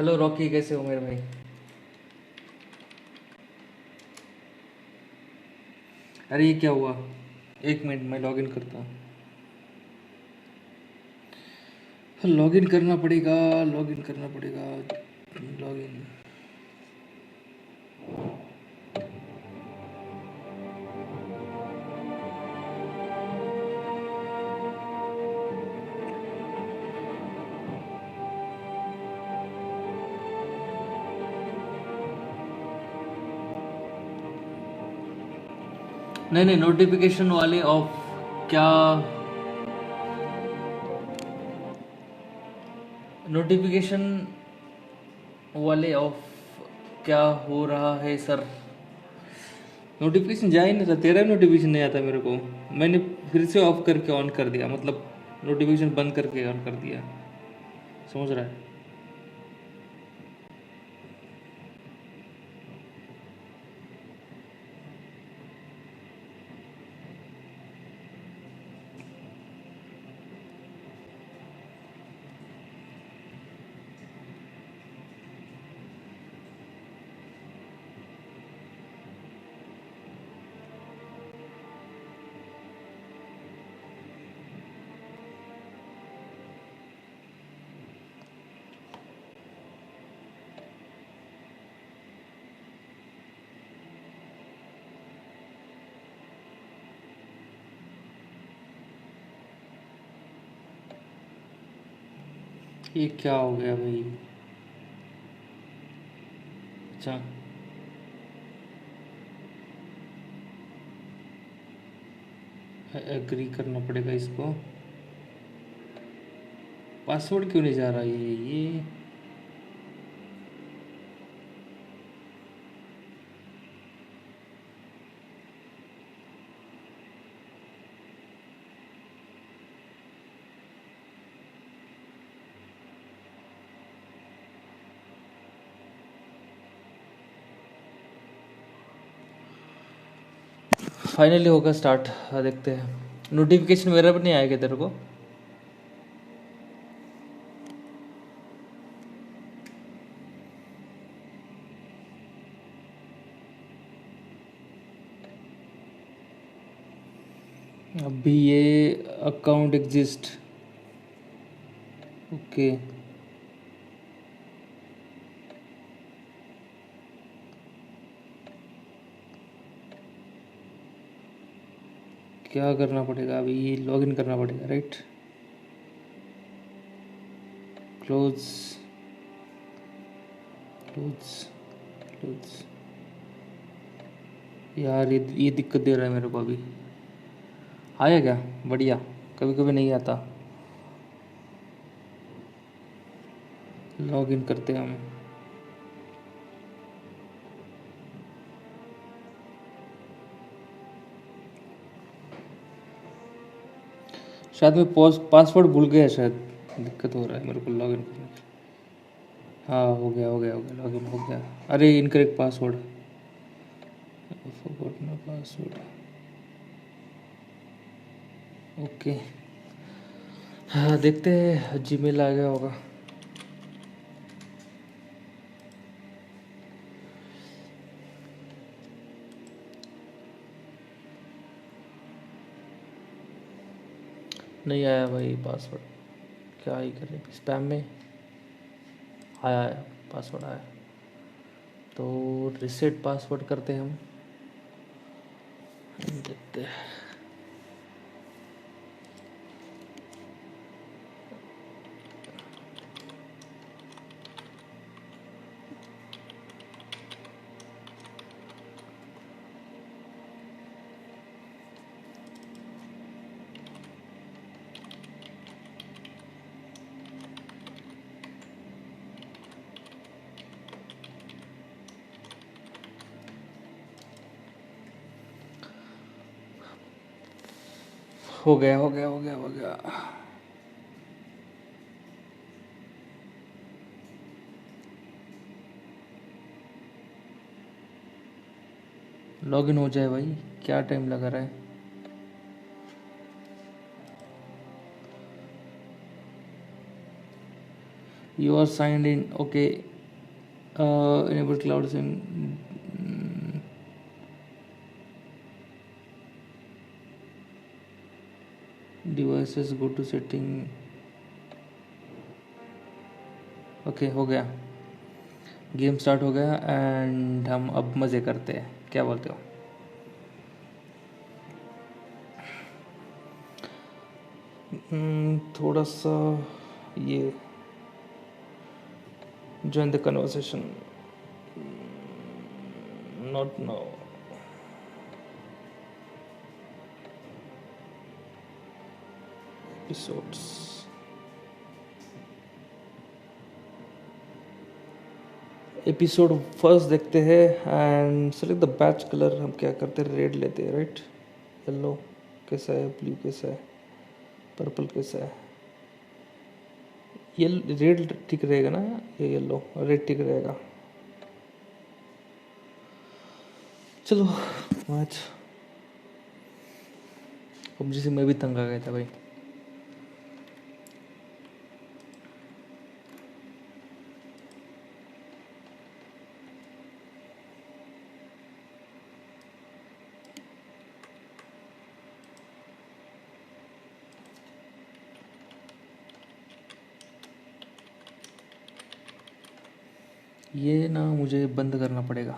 Hello Rocky, कैसे हो मेरे भाई? अरे ये क्या हुआ? एक मिनट, मैं लॉगिन करता हूँ। लॉगिन करना पड़ेगा, लॉगिन करना पड़ेगा। लॉगिन। नहीं नहीं, नोटिफिकेशन वाले ऑफ। क्या? नोटिफिकेशन वाले ऑफ। क्या हो रहा है सर? नोटिफिकेशन जा ही नहीं रहा, तेरा नोटिफिकेशन नहीं आता मेरे को। मैंने फिर से ऑफ करके ऑन कर दिया, मतलब नोटिफिकेशन बंद करके ऑन कर दिया। समझ रहा है? ये क्या हो गया भाई? अच्छा, एग्री करना पड़ेगा इसको। पासवर्ड क्यों नहीं जा रहा ये? फाइनली होगा स्टार्ट। देखते हैं। नोटिफिकेशन मेरा भी नहीं आएगा तेरे को? अभी ये अकाउंट एग्जिस्ट। ओके। क्या करना पड़ेगा अभी? लॉगिन करना पड़ेगा, राइट? Close, close, close. यार ये दिक्कत दे रहा है मेरे को अभी। आया क्या? बढ़िया। कभी कभी नहीं आता। लॉगिन करते हैं हम। शायद मैं पासवर्ड भूल गया, शायद दिक्कत हो रहा है मेरे को लॉगिन करने में। हाँ, हो गया हो गया हो गया, लॉगिन हो गया। अरे incorrect password, forgot my password. Okay. हाँ, देखते हैं जीमेल आ गया होगा। नहीं आया भाई पासवर्ड। क्या ही करें, स्पैम में आया है। पासवर्ड आया तो रिसेट पासवर्ड करते हैं हम। देखते हैं। हो गया हो गया हो गया हो गया। लॉगिन हो जाए भाई, क्या टाइम लगा रहा है? You are signed in. Okay, enable cloud sim devices, go to setting. Okay हो गया, गेम स्टार्ट हो गया एंड हम अब मज़े करते हैं, क्या बोलते हो? थोड़ा सा ये join the conversation, not now. Episodes, episode first देखते हैं and select the batch colour. हम क्या करते हैं, रेड लेते हैं, राइट? येलो कैसा है, ब्लू कैसा है, पर्पल कैसा है? ये रेड ठीक रहेगा ना, ये येलो रेड ठीक रहेगा? चलो आज पबजी से मैं भी तंग आ गया था भाई. ये ना मुझे बंद करना पड़ेगा.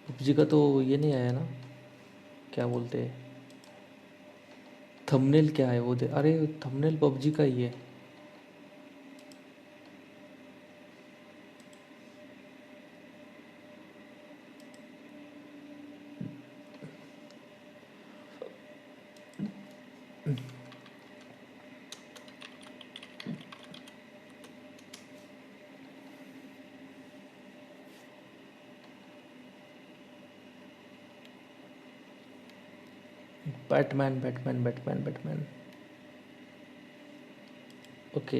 पबजी का तो ये नहीं आया ना, क्या बोलते हैं, थंबनेल क्या है वो दे. अरे थंबनेल पबजी का ही है. Batman Batman Batman Batman. Okay,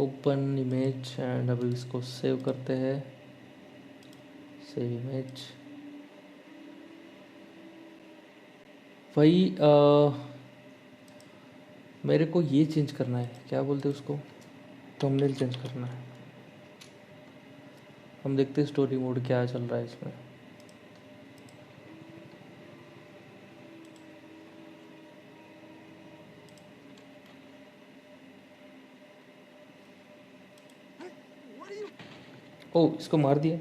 open image and अभी इसको सेव करते हैं. Save image. भाई मेरे को ये चेंज करना है, क्या बोलते हैं उसको, थंबनेल चेंज करना है. हम देखते हैं स्टोरी मोड क्या चल रहा है इसमें. ओ इसको मार दिया.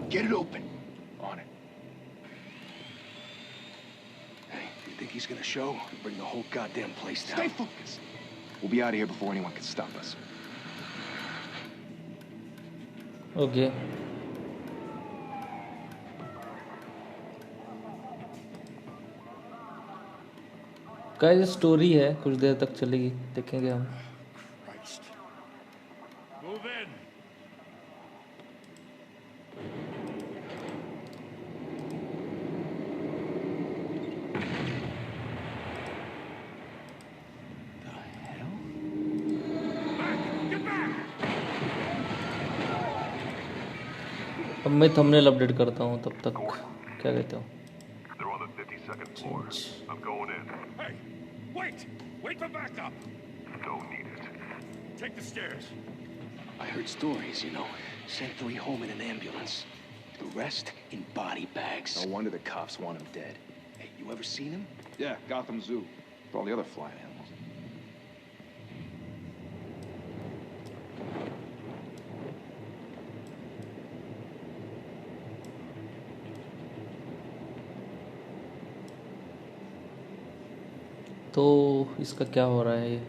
Get it open. On it. Hey, you think he's gonna show? Bring the whole goddamn place down. Stay focused. We'll be out of here before anyone can stop us. Okay guys, story है, कुछ देर तक चलेगी, देखेंगे हम. Christ. Move in. The hell? Get back! अब मैं thumbnail update करता हूँ तब तक, क्या कहते हो? They're on the 52nd floor. I'm going in. Hey, wait! Wait for backup! Don't need it. Take the stairs. I heard stories, you know. Sent 3 home in an ambulance. The rest in body bags. No wonder the cops want him dead. Hey, you ever seen him? Yeah, Gotham Zoo. For all the other flying animals. तो इसका क्या हो रहा है ये?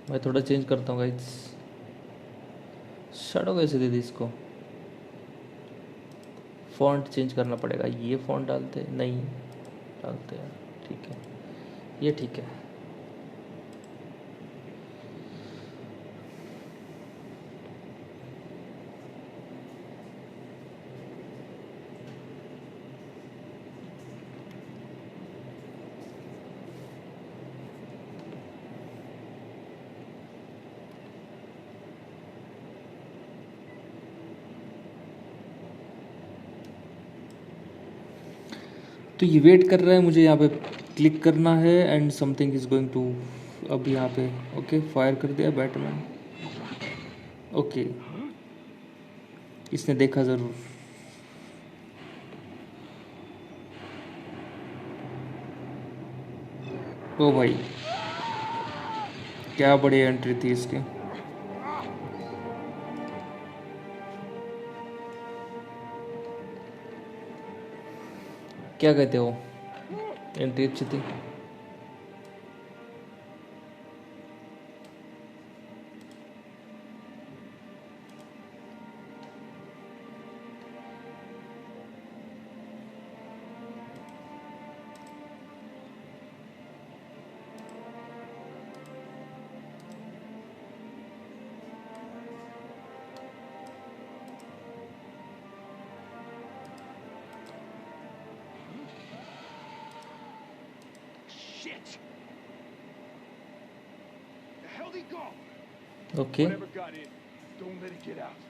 मैं थोड़ा change करता हूँ गाइस। शैडो कैसे दे दी इसको? फॉन्ट चेंज करना पड़ेगा। ये फॉन्ट डालते नहीं डालते हैं, ठीक है, ये ठीक है। तो ये वेट कर रहा है, मुझे यहाँ पे क्लिक करना है and something is going to. अब यहाँ पे ओके फायर कर दिया बैटमैन। ओके इसने देखा ज़रूर। ओ भाई क्या बढ़िया एंट्री थी इसकी। क्या कहते हो, एंट्री अच्छी थी? Shit! The hell did he go? Okay Whatever got in, don't let it get out.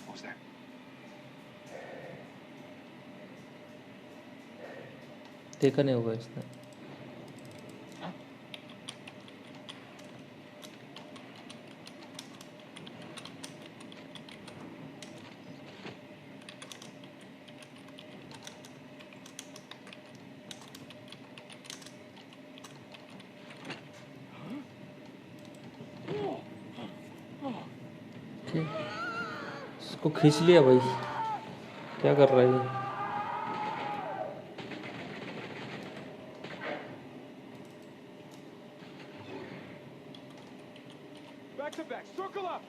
What was that? देखा नहीं होगा इसने। ओके इसको खींच लिया भाई, क्या कर रहा है ये? Back to back, circle up!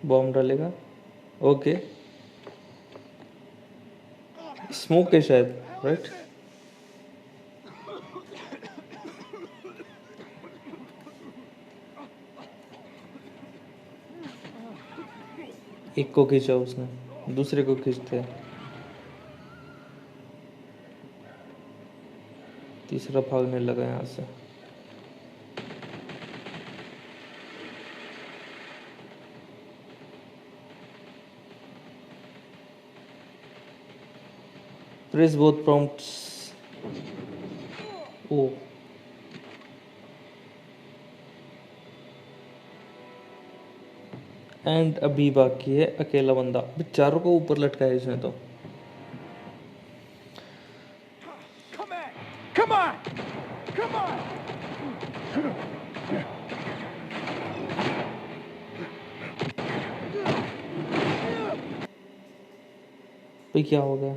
Bomb डालेगा। ओके स्मोक है शायद, राइट? एक को खींचा उसने, दूसरे को खींचते हैं, तीसरा भागने लगा यहाँ से। Press both prompts. Oh and अभी बाकी है अकेला बंदा। चारों को ऊपर लटकाया इसने तो। Come on! Come on! Come on! भाई क्या हो गया?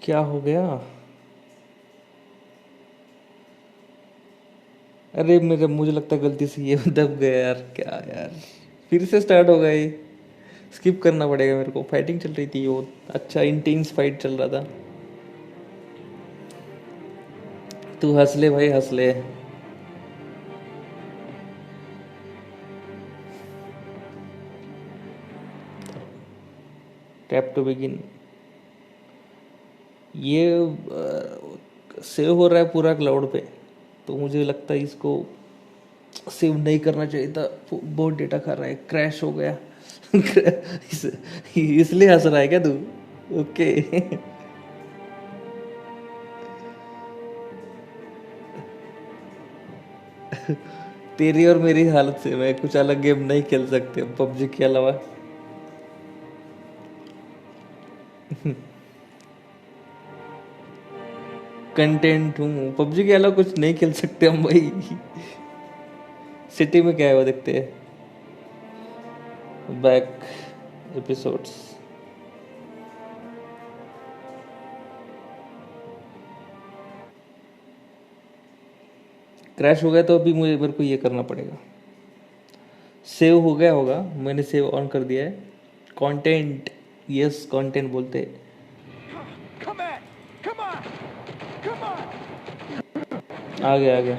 क्या हो गया? अरे मेरे मुझे लगता है गलती से ये दब गया यार। क्या यार, फिर से स्टार्ट हो गया ये। स्किप करना पड़ेगा मेरे को। फाइटिंग चल रही थी वो, अच्छा इंटेंस फाइट चल रहा था। तू हंस ले भाई हंस ले। Tap to begin. ये सेव हो रहा है पूरा क्लाउड पे, तो मुझे लगता है इसको सेव नहीं करना चाहिए था, बहुत डेटा खा रहा है, क्रैश हो गया। इसलिए हंस रहा है क्या तू? ओके। तेरी और मेरी हालत से मैं कुछ अलग गेम नहीं खेल सकते पबजी के अलावा। कंटेंट हूँ, पबजी के अलावा कुछ नहीं खेल सकते हम भाई। सिटी में क्या है वो देखते हैं। Back episodes. क्रैश हो गया तो अभी मेरे को ये करना पड़ेगा। सेव हो गया होगा, मैंने सेव ऑन कर दिया है। कंटेंट, यस कंटेंट बोलते हैं। आ गया आ गया।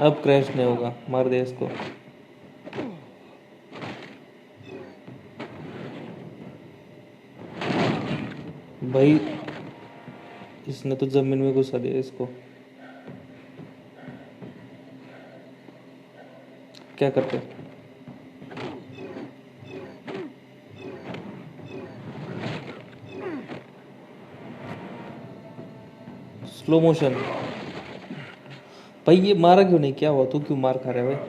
अब क्रैश नहीं होगा, मार दे इसको। भाई इसने तो जमीन में घुसा दिया इसको। क्या करते? Slow motion. भाई ये मारा क्यों नहीं? क्या हुआ? तू क्यों मार खा रहा है भाई?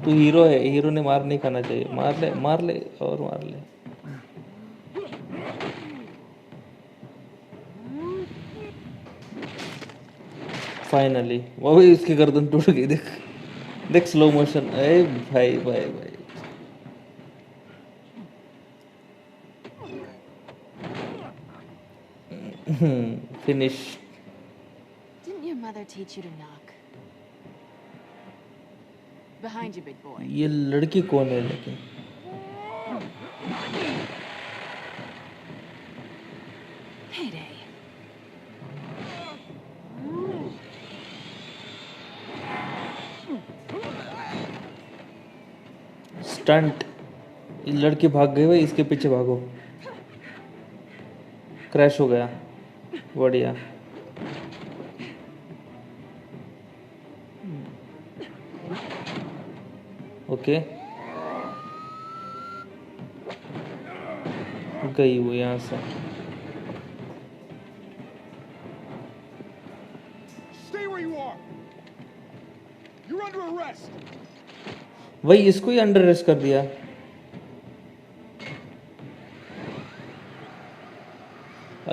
तू हीरो है, हीरो ने मार नहीं खाना चाहिए। मार ले मार ले और मार ले। फाइनली वो भी, इसकी गर्दन टूट गई। देख देख स्लो मोशन। अरे भाई भाई भाई। Finish. Didn't your mother teach you to knock? Behind you, big boy. ये लड़की कौन है लेकिन? Payday. स्टंट। ये लड़की भाग गई भाई, इसके पीछे भागो। क्रैश हो गया, बढ़िया। ओके गई वो यहाँ से। Stay where you are. You're under arrest. वही इसको ही अंडर अरेस्ट कर दिया।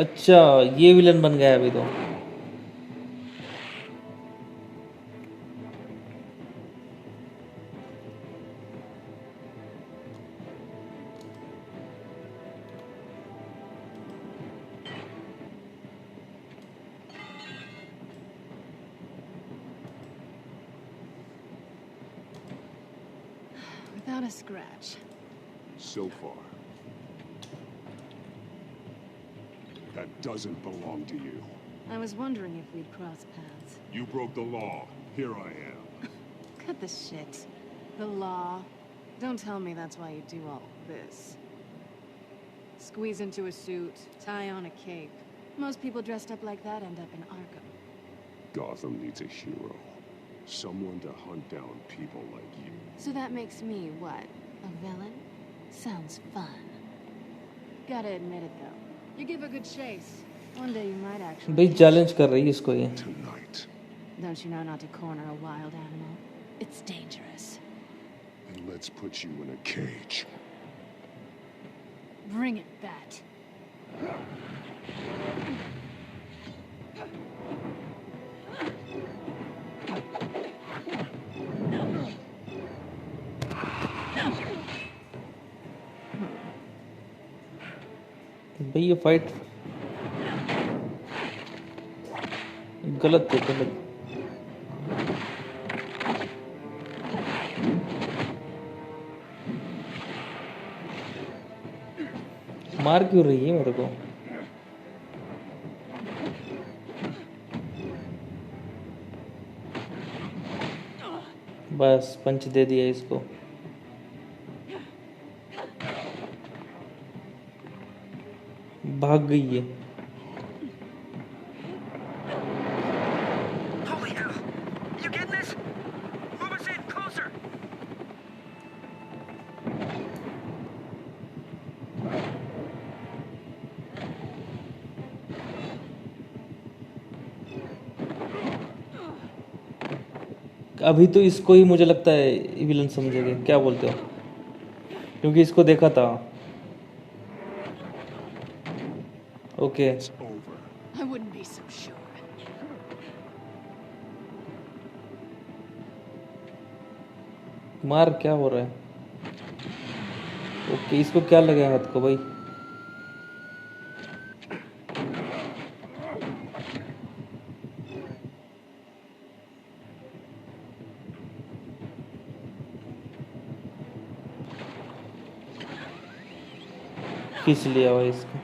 अच्छा ये विलन बन गया अभी तो। Without a scratch. So far. That doesn't belong to you. I was wondering if we'd cross paths. You broke the law. Here I am. Cut the shit. The law. Don't tell me that's why you do all this. Squeeze into a suit, tie on a cape. Most people dressed up like that end up in Arkham. Gotham needs a hero. Someone to hunt down people like you. So that makes me, what, a villain? Sounds fun. Gotta admit it, though. You give a good chase. One day you might actually... भाई challenge कर रही है इसको ये। Tonight. Don't you know not to corner a wild animal? It's dangerous. And let's put you in a cage. Bring it, Bat. भाई ये fight गलत है, गलत। मार क्यों रही है मेरे को? बस पंच दे दिया इसको। भाग गई है। अभी तो इसको ही मुझे लगता है विलन समझेंगे, क्या बोलते हो? क्योंकि इसको देखा था। Okay It's over. I wouldn't be so sure. मार, क्या हो रहा है? ओके, इसको क्या लगा हाथ को भाई? खींच लिया भाई इसको।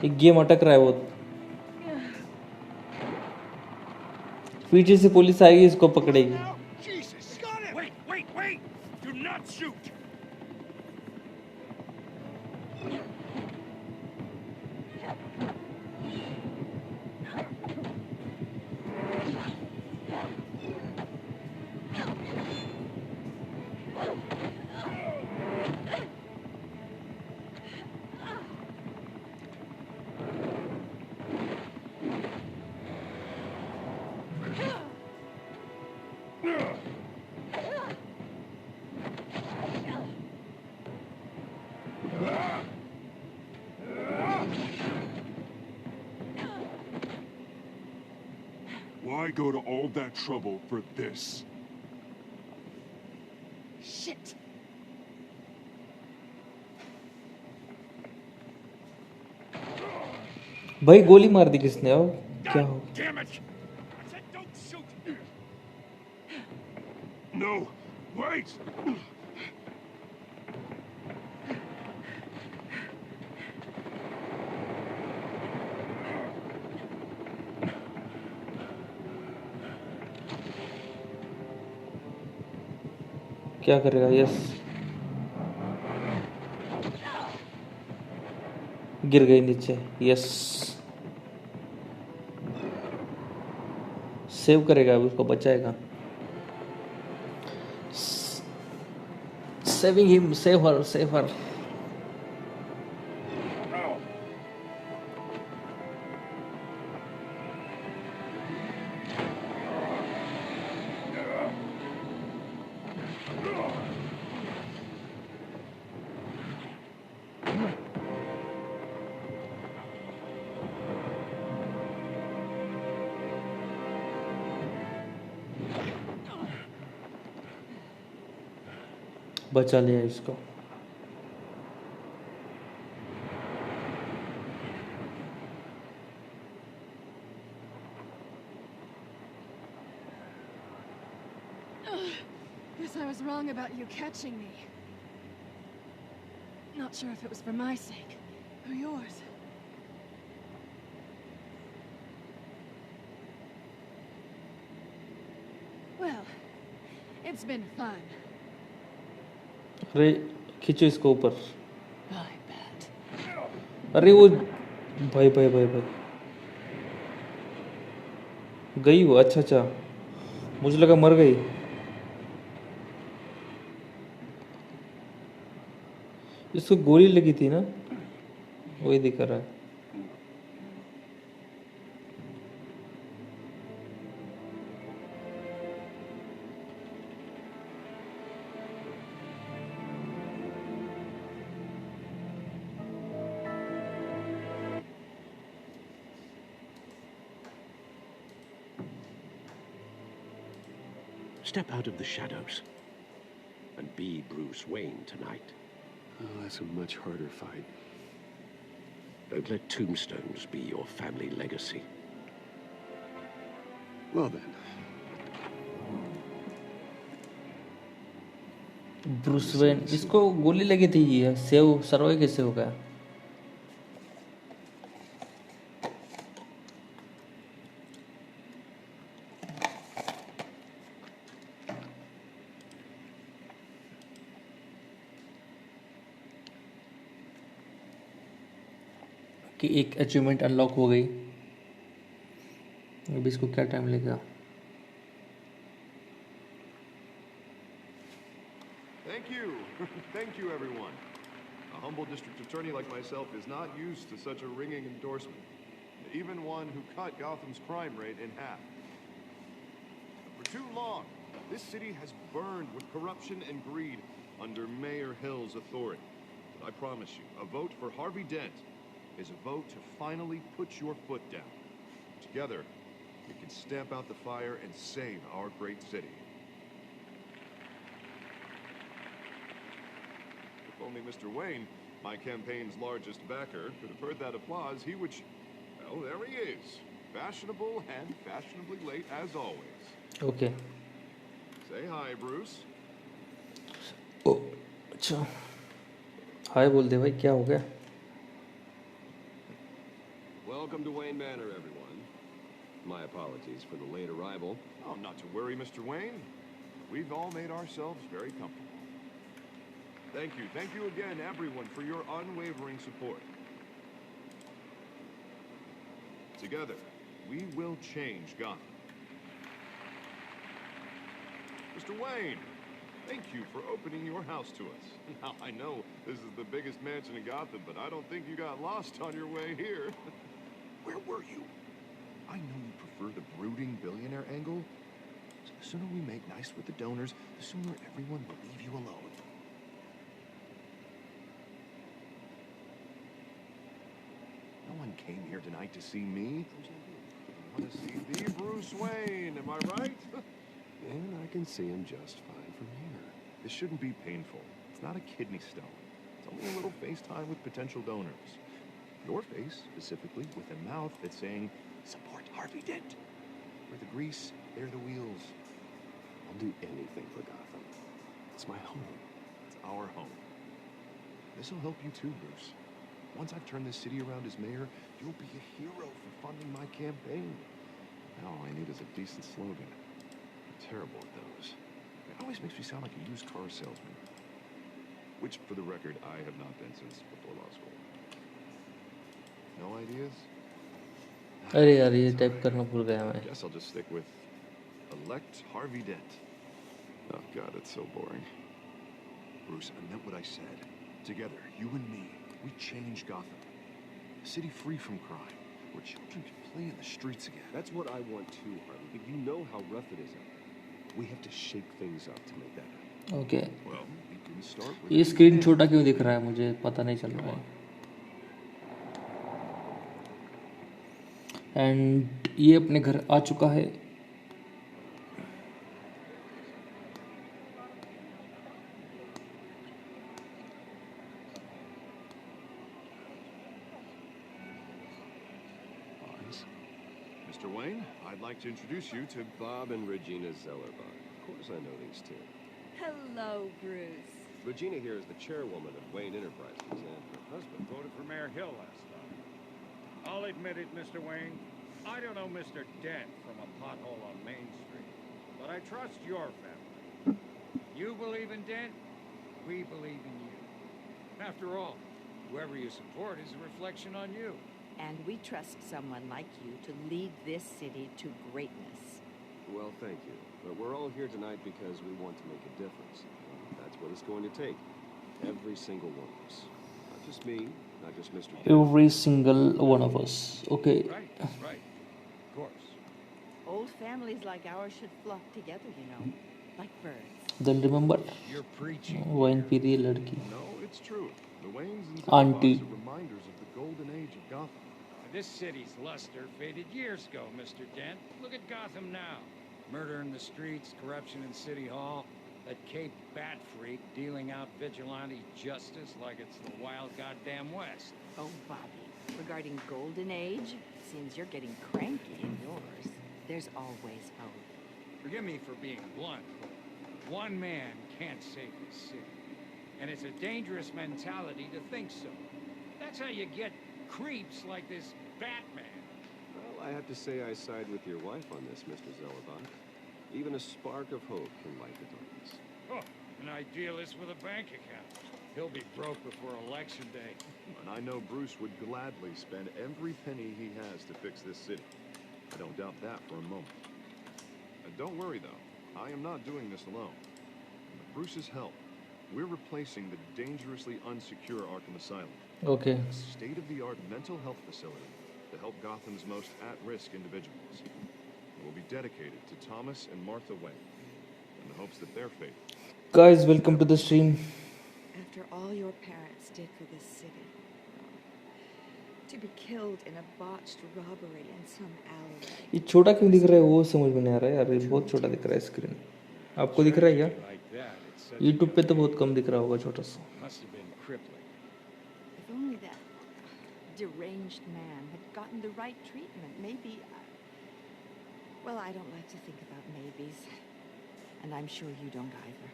एक गेम अटक रहा है वो। पीछे से पुलिस आएगी, इसको पकड़ेगी। Jesus! Got him! Wait! Do not shoot! Why go to all that trouble for this? Shit. भाई गोली मार दी किसने? अब क्या हो? Damn it! I said don't shoot! No! Wait! क्या करेगा? यस, गिर गई नीचे। यस, सेव करेगा, अभी उसको बचाएगा। Saving him, save her. बचा लिया इसको। Guess I was wrong about you catching me. Not sure if it was for my sake or yours. Well, it's been fun. अरे खींचो इसको ऊपर। I bet. अरे वो भाई गई वो। अच्छा, मुझे लगा मर गई। इसको गोली लगी थी ना, वही दिख रहा है। Step out of the shadows and be Bruce Wayne tonight. Oh, that's a much harder fight. Don't let tombstones be your family legacy. Well then. Bruce Wayne, इसको गोली लगी थी। ये सेव सर्वाइव कैसे हो गया? कि एक अचीवमेंट अनलॉक हो गई। अभी इसको क्या टाइम लगेगा? Thank you. Thank you, everyone. humble district attorney like myself is not used to such a ringing endorsement. Even one who cut Gotham's crime rate in half. For too long, this city has burned with corruption and greed under Mayor Hill's authority. But I promise you, a vote for Harvey Dent is a vote to finally put your foot down. Together, we can stamp out the fire and save our great city. If only Mr. Wayne, my campaign's largest backer, could have heard that applause, he would... Well, there he is. Fashionable and fashionably late as always. Okay. Say hi, Bruce. ओ अच्छा हाय बोल दे भाई क्या हो गया Welcome to Wayne Manor, everyone. My apologies for the late arrival. Oh, not to worry, Mr. Wayne. We've all made ourselves very comfortable. Thank you again, everyone, for your unwavering support. Together, we will change Gotham. Mr. Wayne, thank you for opening your house to us. Now, I know this is the biggest mansion in Gotham, but I don't think you got lost on your way here. Where were you? I know you prefer the brooding billionaire angle. So the sooner we make nice with the donors, the sooner everyone will leave you alone. No one came here tonight to see me. I want to see the Bruce Wayne, am I right? And I can see him just fine from here. This shouldn't be painful. It's not a kidney stone. It's only a little FaceTime with potential donors. Your face, specifically, with a mouth that's saying, support Harvey Dent. Where the grease, there the wheels. I'll do anything for Gotham. It's my home. It's our home. This'll help you too, Bruce. Once I've turned this city around as mayor, you'll be a hero for funding my campaign. Now all I need is a decent slogan. I'm terrible at those. It always makes me sound like a used car salesman. Which, for the record, I have not been since before law school. No ideas? अरे यार ये type करना भूल गया मैं Guess I'll just stick with elect Harvey Dent. Oh God, it's so boring. Bruce, I meant what I said. Together, you and me, we change Gotham. A city free from crime, where children can play in the streets again. That's what I want too, Harvey, but you know how rough it is out there. We have to shake things up to make that happen. Okay Well, we can start with... ये screen छोटा क्यों दिख रहा है मुझे पता नहीं चल रहा है एंड ये अपने घर आ चुका है Mr. Wayne, I'd like to introduce you to... Bob and Regina Zellerbach. Of course I know these two. Hello, Bruce. Regina here is the chairwoman of Wayne Enterprises, and her husband Voted for Mayor Hill last time. I'll admit it, Mr. Wayne. I don't know Mr. Dent from a pothole on Main Street, but I trust your family. You believe in Dent, we believe in you. After all, whoever you support is a reflection on you. And we trust someone like you to lead this city to greatness. Well, thank you. But we're all here tonight because we want to make a difference. And that's what it's going to take. Every single one of us. Not just me, not just Mr. Dent. every single one of us okay Right, right. Of course. Old families like ours should flock together, you know, like birds. then remember You're preaching. Wine P रही है लड़की No, it's true. The Waynes and Auntie. Zellerbachs are reminders of the golden age of Gotham. This city's luster faded years ago, Mr. Dent. Look at Gotham now. Murder in the streets, corruption in City Hall, that Cape Bat freak dealing out vigilante justice like it's the wild goddamn West. Oh, Bobby, regarding Golden Age, seems you're getting cranky in yours. There's always hope. Forgive me for being blunt, but one man can't save this city. And it's a dangerous mentality to think so. That's how you get creeps like this Batman. Well, I have to say I side with your wife on this, Mr. Zellerbach. Even a spark of hope can light the darkness. Oh, an idealist with a bank account. He'll be broke before Election Day. And I know Bruce would gladly spend every penny he has to fix this city. I don't doubt that for a moment. And don't worry, though. I am not doing this alone. With Bruce's help, We're replacing the dangerously unsecure Arkham Asylum. Okay. A state-of-the-art mental health facility to help Gotham's most at-risk individuals. It will be dedicated to Thomas and Martha Wayne in the hopes that their fate... Guys, welcome to the stream. After all your parents did for this city, to be killed in a botched robbery in some alleyway. ये छोटा क्यों दिख रहा है वो समझ में नहीं आ रहा है यार, ये बहुत छोटा दिख रहा है स्क्रीन. आपको दिख रहा है क्या? YouTube पे तो बहुत कम दिख रहा होगा छोटा सा. If only that deranged man had gotten the right treatment, maybe... Well, I don't like to think about maybes. And I'm sure you don't either.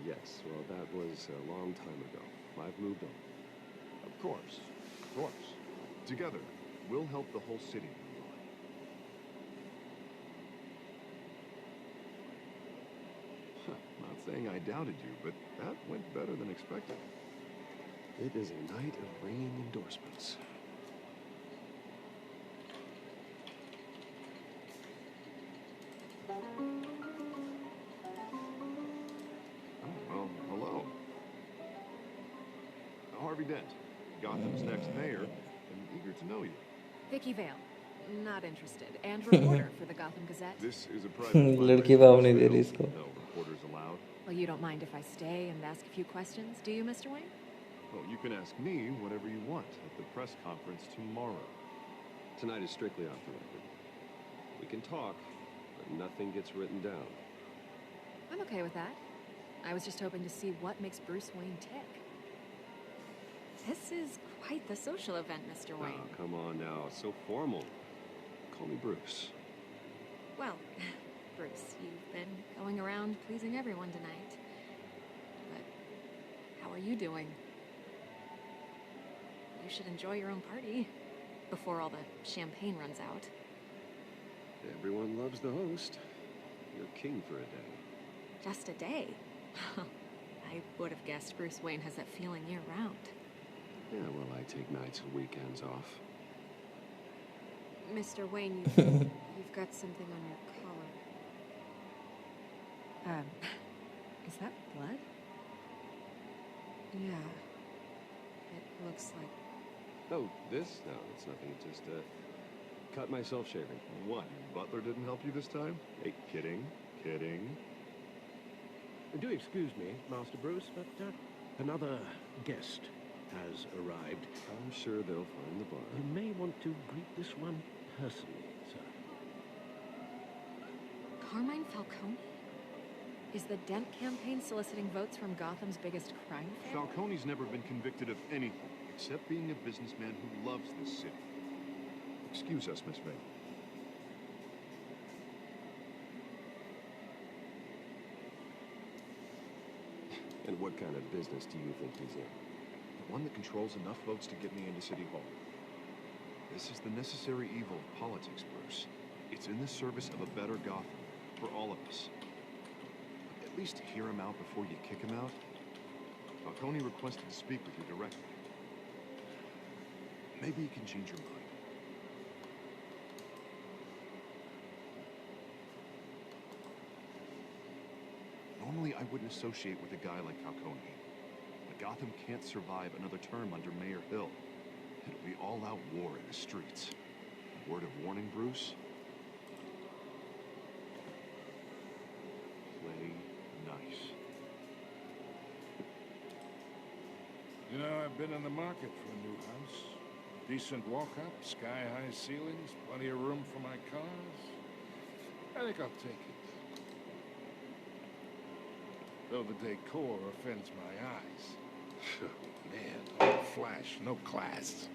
Yes, well, that was a long time ago. I've moved on. Of course. Of course. Together, we'll help the whole city move on. Not saying I doubted you, but that went better than expected. It is a night of ringing endorsements. Oh, well, hello. Harvey Dent, Gotham's next mayor, and eager to know you. Vicky Vale. Not interested. And reporter for the Gotham Gazette. This is a private लड़की भाव नहीं दे रही इसको. No reporters allowed. Well, you don't mind if I stay and ask a few questions, do you, Mr. Wayne? Well, you can ask me whatever you want at the press conference tomorrow. Tonight is strictly off the record. We can talk, but nothing gets written down. I'm okay with that. I was just hoping to see what makes Bruce Wayne tick. This is quite the social event, Mr. Wayne. Oh, come on now. So formal. Call me Bruce. Well, Bruce, you've been going around pleasing everyone tonight. But how are you doing? You should enjoy your own party before all the champagne runs out. Everyone loves the host. You're king for a day. Just a day? I would have guessed Bruce Wayne has that feeling year-round. Yeah, well, I take nights and weekends off. Mr. Wayne, you've got something on your collar. Is that blood? Yeah. It looks like... Oh, this? No, it's nothing. It's just, cut myself shaving. What? Butler didn't help you this time? Hey, kidding. Kidding. Do excuse me, Master Bruce, but another guest has arrived. I'm sure they'll find the bar. You may want to greet this one personally, sir. Carmine Falcone? Is the Dent campaign soliciting votes from Gotham's biggest crime family? Falcone's never been convicted of anything except being a businessman who loves this city. Excuse us, Miss May. And what kind of business do you think he's in? The one that controls enough votes to get me into City Hall. This is the necessary evil of politics, Bruce. It's in the service of a better Gotham, for all of us. At least hear him out before you kick him out. Falcone requested to speak with you directly. Maybe you can change your mind. Normally, I wouldn't associate with a guy like Falcone. But Gotham can't survive another term under Mayor Hill. It'll be all-out war in the streets. Word of warning, Bruce? Play nice. You know, I've been in the market for a new house. Decent walk-up, sky-high ceilings, plenty of room for my cars. I think I'll take it. Though the decor offends my eyes. Man, no flash, no class.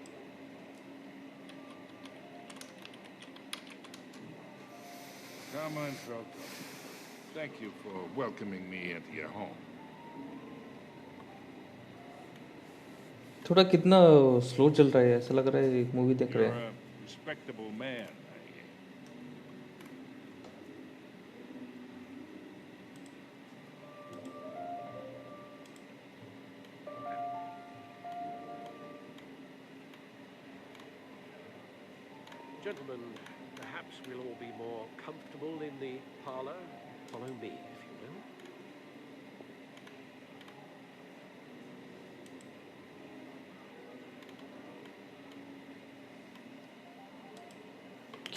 Carmine Falcone, thank you for welcoming me into your home. थोड़ा कितना slow चल रहा है, ऐसा लग रहा है एक मूवी देख रहे You're हैं. a respectable man, I hear. Gentlemen, perhaps we'll all be more comfortable in the parlor. Follow me, if you will.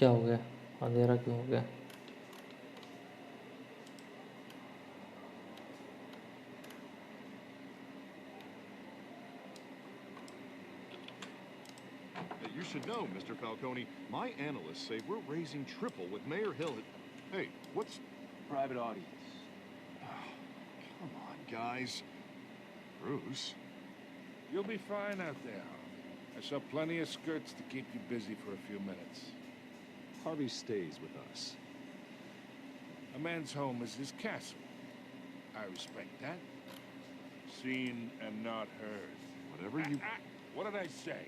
क्या हो गया? अंधेरा क्यों हो गया? You should know, Mr. Falcone, my analysts say we're raising triple with Mayor Hill. Hey, what's... Private audience. Come on, guys. Bruce? You'll be fine out there. I saw plenty of skirts to keep you busy for a few minutes. Harvey stays with us. A man's home is his castle. I respect that. Seen and not heard. Whatever you... What did I say?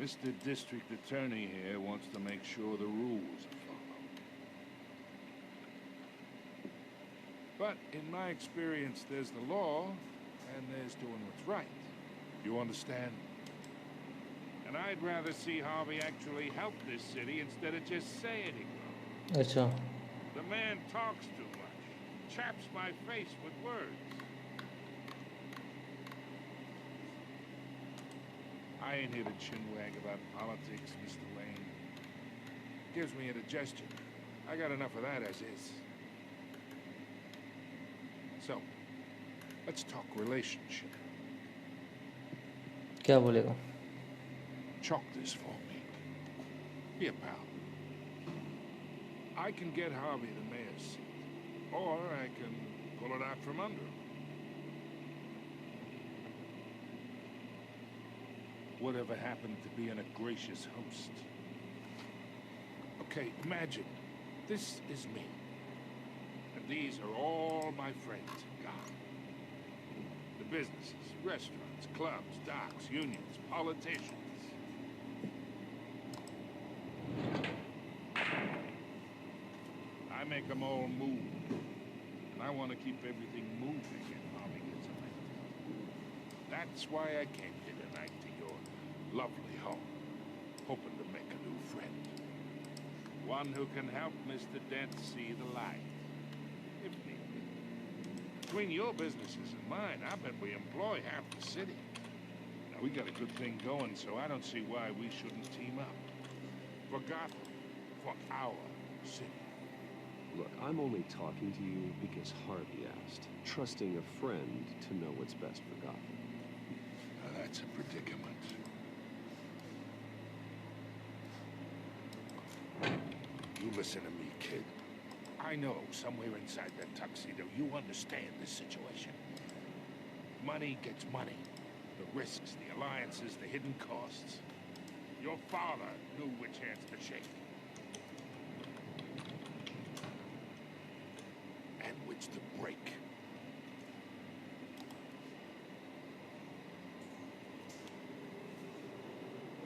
Mr. District Attorney here wants to make sure the rules are followed. But in my experience, there's the law, and there's doing what's right. You understand? And I'd rather see Harvey actually help this city instead of just saying he will. अच्छा, The man talks too much. Chaps my face with words. I ain't here to chinwag about politics, Mr. Wayne. Gives me indigestion. I got enough of that as is. So, let's talk relationship. क्या बोलेगा? Chalk this for me. Be a pal. I can get Harvey the mayor's seat, or I can pull it out from under him. Whatever happened to being a gracious host? Okay, imagine, this is me. And these are all my friends in Gotham. The businesses, restaurants, clubs, docks, unions, politicians. I make them all move. And I want to keep everything moving and Harvey gets elected. That's why I came here tonight to your lovely home, hoping to make a new friend. One who can help Mr. Dent see the light, if need be. Between your businesses and mine, I bet we employ half the city. Now, we got a good thing going, so I don't see why we shouldn't team up. For Gotham, for our city. Look, I'm only talking to you because Harvey asked, trusting a friend to know what's best for Gotham. Now, that's a predicament. You listen to me, kid. I know somewhere inside that tuxedo you understand this situation. Money gets money. The risks, the alliances, the hidden costs. Your father knew which hands to shake. And which to break.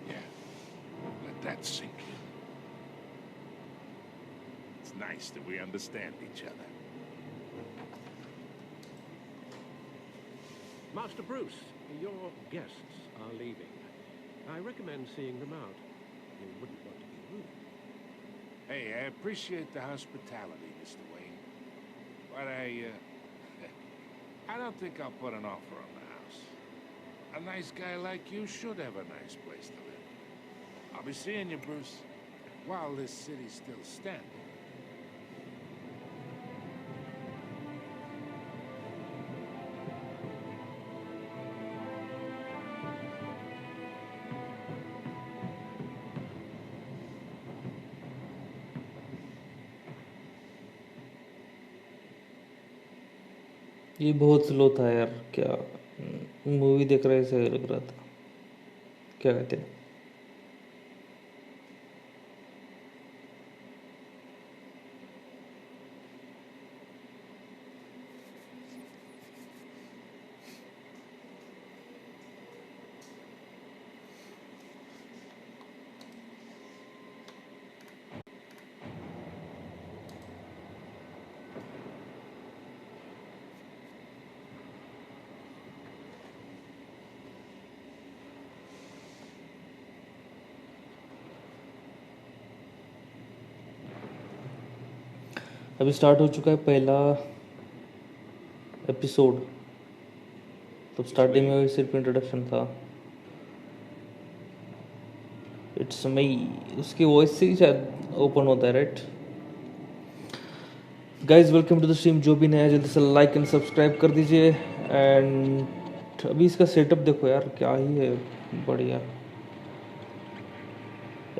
Yeah. Let that sink in. It's nice that we understand each other. Master Bruce, your guests are leaving. I recommend seeing them out. You wouldn't want to be rude. Hey, I appreciate the hospitality, Mr. Wayne. But I don't think I'll put an offer on the house. A nice guy like you should have a nice place to live. I'll be seeing you, Bruce, while this city's still standing. ये बहुत slow था यार, क्या movie देख रहे से लग रहा था। क्या कहते हैं? अभी स्टार्ट हो चुका है पहला एपिसोड, तो स्टार्टिंग में सिर्फ इंट्रोडक्शन था। इट्स मई, उसकी वॉइस से ही शायद ओपन होता है, right? Guys welcome to the stream. जो भी नया जल्दी से लाइक एंड सब्सक्राइब कर दीजिए। एंड अभी इसका सेटअप देखो यार, क्या ही है, बढ़िया।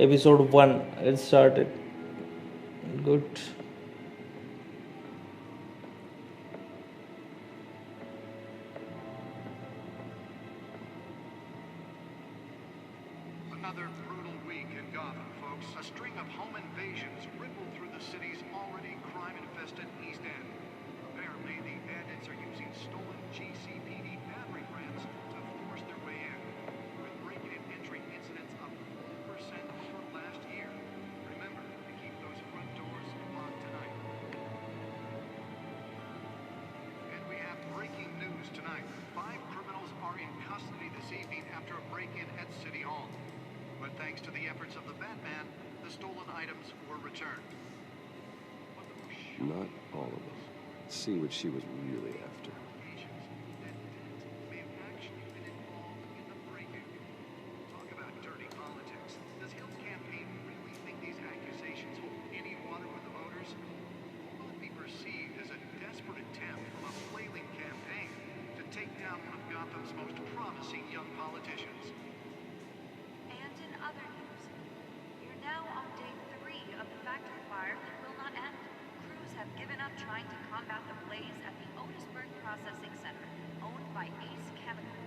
Episode 1 it started good. Another brutal week in Gotham, folks. A string of home invasions rippled through the city's already crime-infested East End. Apparently, the bandits are using stolen GCPD battery rams to force their way in, with break-in and entry incidents up 4% over last year. Remember to keep those front doors locked tonight. And we have breaking news tonight. 5 criminals are in custody this evening after a break-in at City Hall. But thanks to the efforts of the Batman, the stolen items were returned. Not all of it. Let's see what she was really after. May have actually been involved in the break-in. Talk about dirty politics. Does Hill's campaign really think these accusations hold any water with the voters? Or will it be perceived as a desperate attempt from a flailing campaign to take down one of Gotham's most promising young politicians? And in other news, you're now on day 3 of the factory fire that will not end. Crews have given up trying to combat the blaze at the Otisburg Processing Center, owned by Ace Chemical.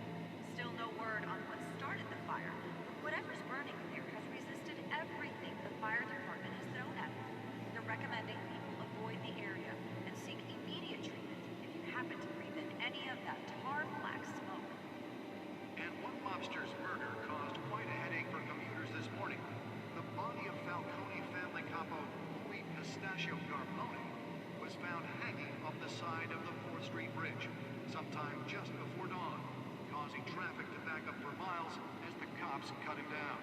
Still no word on what started the fire, but whatever's burning there has resisted everything the fire department has thrown at it. They're recommending people avoid the area and seek immediate treatment if you happen to breathe in any of that tar black smoke. And one mobster's murder caused quite a headache for commuters this morning. The body of Falcone family capo Louis Pistachio Garbone was found hanging off the side of the 4th Street Bridge sometime just before dawn, causing traffic to back up for miles as the cops cut him down.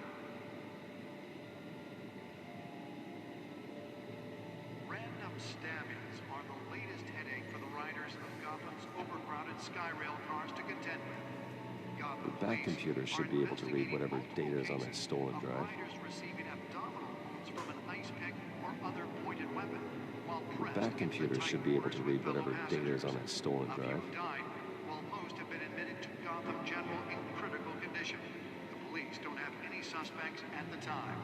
Random stabbings are the latest headache for the riders of Gotham's overcrowded Skyrail cars to contend with. The back computer should be able to read whatever data is on that stolen drive. The back computer should be able to read whatever data is on that stolen drive. While most have been admitted to Gotham General in critical condition, the police don't have any suspects at the time.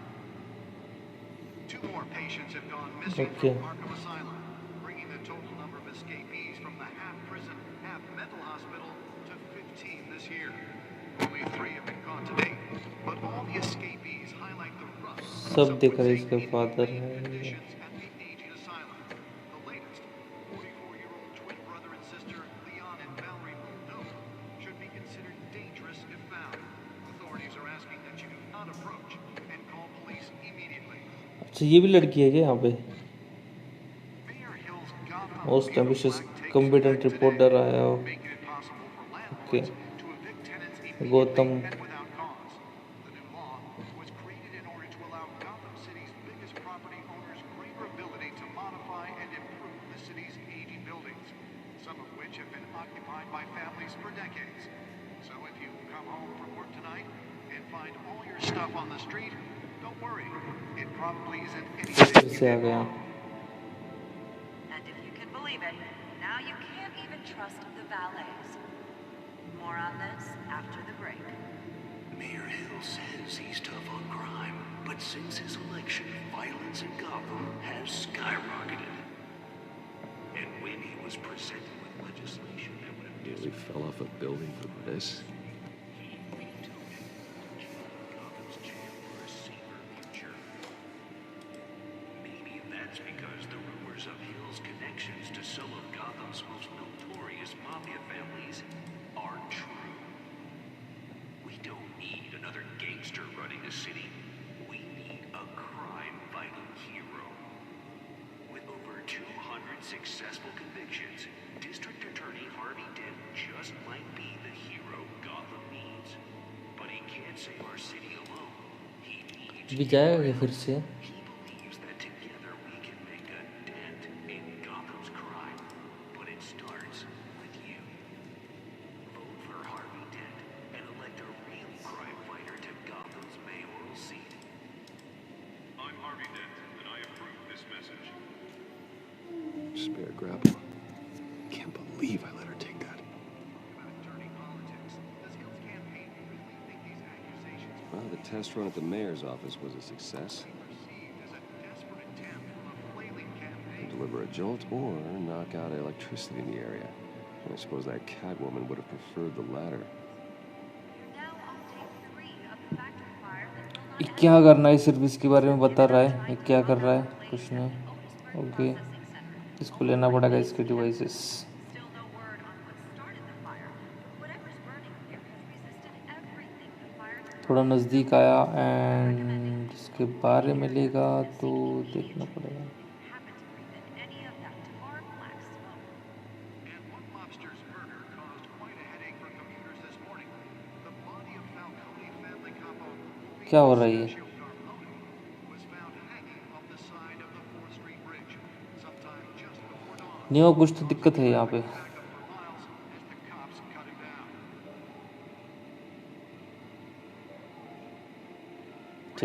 2 more patients have gone missing from Arkham Asylum, bringing the total number of escapees from the half-prison, half-mental hospital to 15 this year. Only 3 have been caught to date, but all the escapees highlight the rough, सब दिख रहा है, इसका father है। conditions at the aging asylum. The latest, 44-year-old twin brother and sister Leon and Valerie Muldoon should be considered dangerous if found. Authorities are asking that you do not approach and call police immediately. अच्छा, ये भी लड़की है क्या यहाँ पे? Most ambitious competent reporter आया हो। Okay, Gautam. Some of which have been occupied by families for decades. So if you come home from work tonight and find all your stuff on the street, don't worry. It probably isn't anything you did wrong. And if you can believe it, now you can't even trust the valets. More on this after the break. Mayor Hill says he's tough on crime, but since his election, violence in Gotham has skyrocketed. And when he was presented with legislation that would have Nearly fell off a building for this. he vetoed it, giving Gotham's jail for a safer future. Maybe that's because the rumors of Hill's connections to some of Gotham's most notorious mafia families are true. We don't need another gangster running the city. We need a crime-fighting hero. With over 200 successful convictions, District Attorney Harvey Dent just might be the hero Gotham needs. But he can't save our city alone. He needs भी जाएगा फिर से? He believes that together we can make a dent in Gotham's crime. But it starts with you. grapple. Can't believe I let her take that. Well, the test run at the mayor's office was a success. Deliver a jolt or knock out electricity in the area. And I suppose that Catwoman would have preferred the latter. ये क्या करना है? सिर्फ इसके बारे में बता रहा है। ये क्या कर रहा है? कुछ नहीं। ओके, इसको लेना पड़ेगा, इसके डिवाइसेस। थोड़ा नज़दीक आया एंड इसके बारे में लेगा तो देखना पड़ेगा। क्या हो रहा है ये? नियो, कुछ तो दिक्कत है यहाँ पे।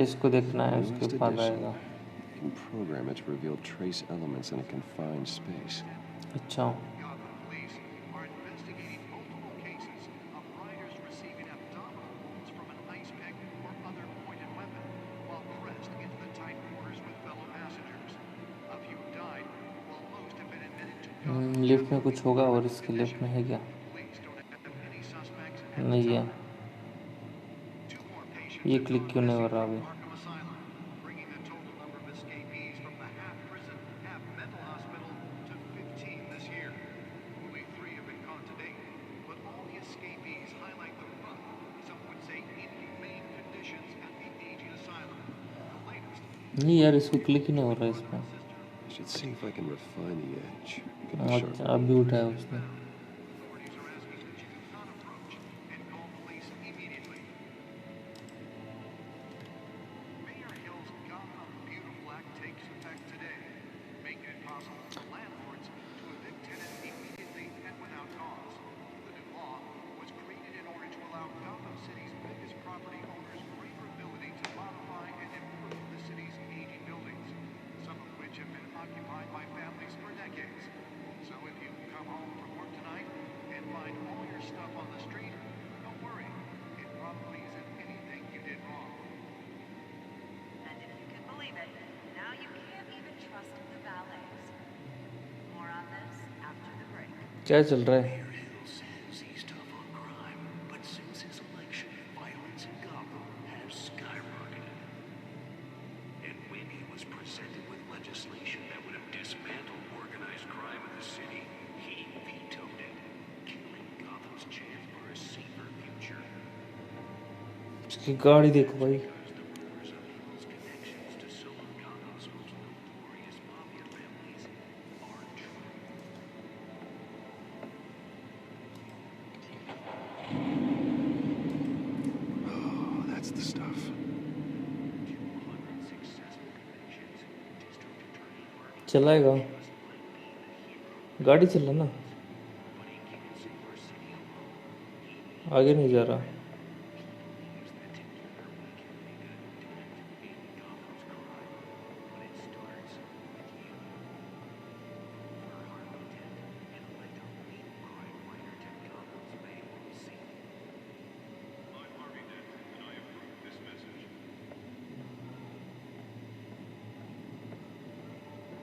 इसको देखना है, उसके बाद आएगा। Program it to reveal trace elements in a confined space. अच्छा, लेफ्ट में कुछ होगा और इसके लेफ्ट में है क्या? नहीं है। ये क्लिक क्यों नहीं हो रहा अभी? नहीं यार, इसको क्लिक ही नहीं हो रहा है इसमें। Should see if I can refine the edge. अच्छा, अभी उठाया उसने। क्या चल रहा है? इसकी गाड़ी देखो भाई। चलाएगा, गाड़ी चल रहा ना, आगे नहीं जा रहा।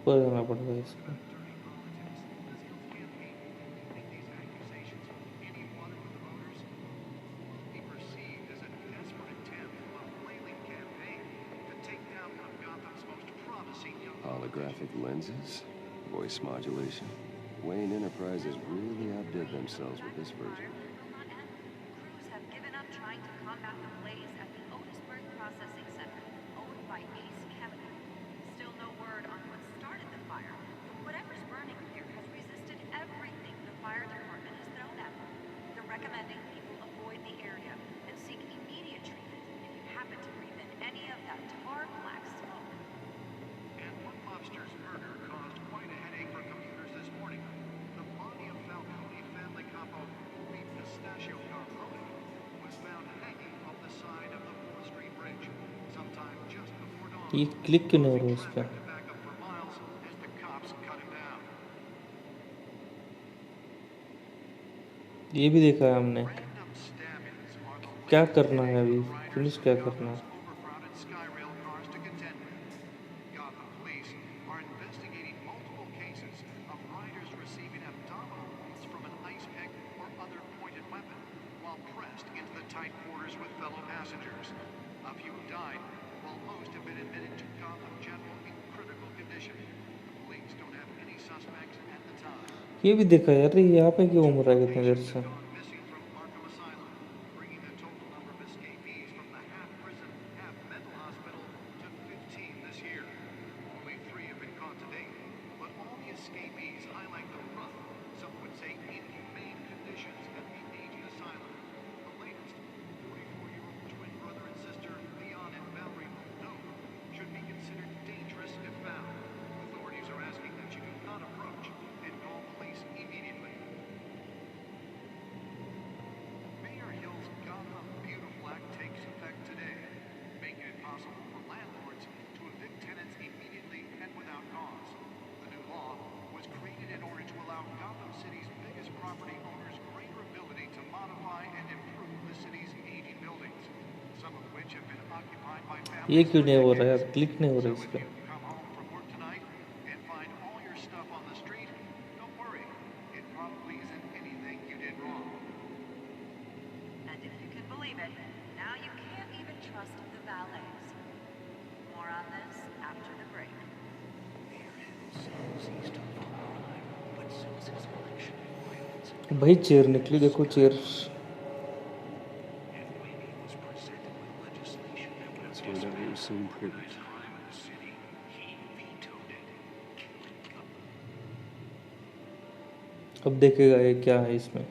ऊपर जाना पड़ेगा इसको। Holographic lenses, voice modulation. Wayne Enterprises really outdid themselves with this version. Crews have given up trying to combat the blaze at the Otisburg Processing Center, owned by Ace Chemical. Still no word on what started the fire, but whatever's burning here has resisted everything the fire department has thrown at them. They're recommending people avoid the area and seek immediate treatment if you happen to breathe in any of that tar black smoke. And one lobster's murder caused quite a headache for commuters this morning. The body of Falcone family capo, Louis Pistachio Carmona, was found hanging off the side of the 4th Street Bridge sometime just before dawn. ये click क्यों नहीं हो रहा है इस पे? Back up for miles as the cops cut him down. ये भी देखा है हमने। क्या करना है अभी? फिनिश क्या करना है? Gotham police are investigating multiple cases of riders receiving abdominal wounds from an ice pick or other pointed weapon while pressed into the tight quarters with fellow passengers. A few died, while most have been admitted to Gotham General in critical condition. The police don't have any suspects at the time. ये भी देखा यार, ये यहाँ पे क्यों घूम रहा है कितने देर से? Missing from Arkham Asylum, bringing the total number of escapees from the half-prison, half-mental hospital to 15 this year. Only 3 have been caught to date, but all the escapees highlight the rough, some would say inhumane conditions at the aging asylum. The latest, 44-year-old twin brother and sister Leon and Valerie Mundo should be considered dangerous if found. Authorities are asking that you do not approach and call police immediately. Mayor Hill's Gotham Beautiful Act takes effect today, making it possible for landlords to evict tenants immediately and without cause. The new law was created in order to allow Gotham City's biggest property owners greater ability to modify and improve the city's aging buildings, some of which have been occupied by families. ये क्यों नहीं हो रहा है यार? Click नहीं हो रहा है इस पे। Come home from work tonight and find all your stuff on the street, don't worry. It probably isn't anything you did wrong. And if you can believe it, now you can't even trust the valets. More on this after the break. भाई chair निकली, देखो chair. That's why that was so important. अब देखेगा ये क्या है इसमें।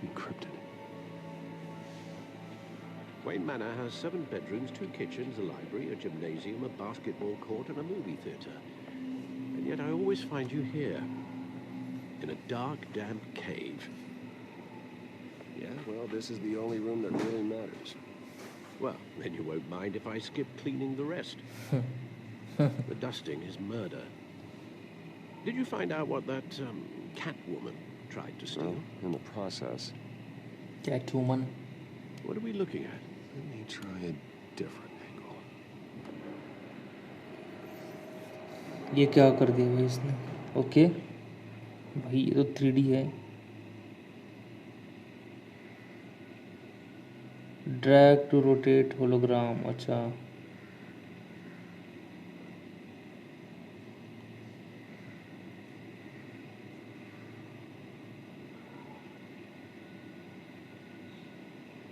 Encrypted. Wayne Manor has 7 bedrooms, 2 kitchens, a library, a gymnasium, a basketball court, and a movie theatre. And yet I always find you here, in a dark, damp cave. Yeah, well, this is the only room that really matters. Well, then you won't mind if I skip cleaning the rest. The dusting is murder. Did you find out what that Catwoman tried to steal? Well, in the process. Catwoman. What are we looking at? Let me try a different angle. ये क्या कर दिया भाई इसने? Okay भाई ये तो 3D है। Drag to rotate hologram. अच्छा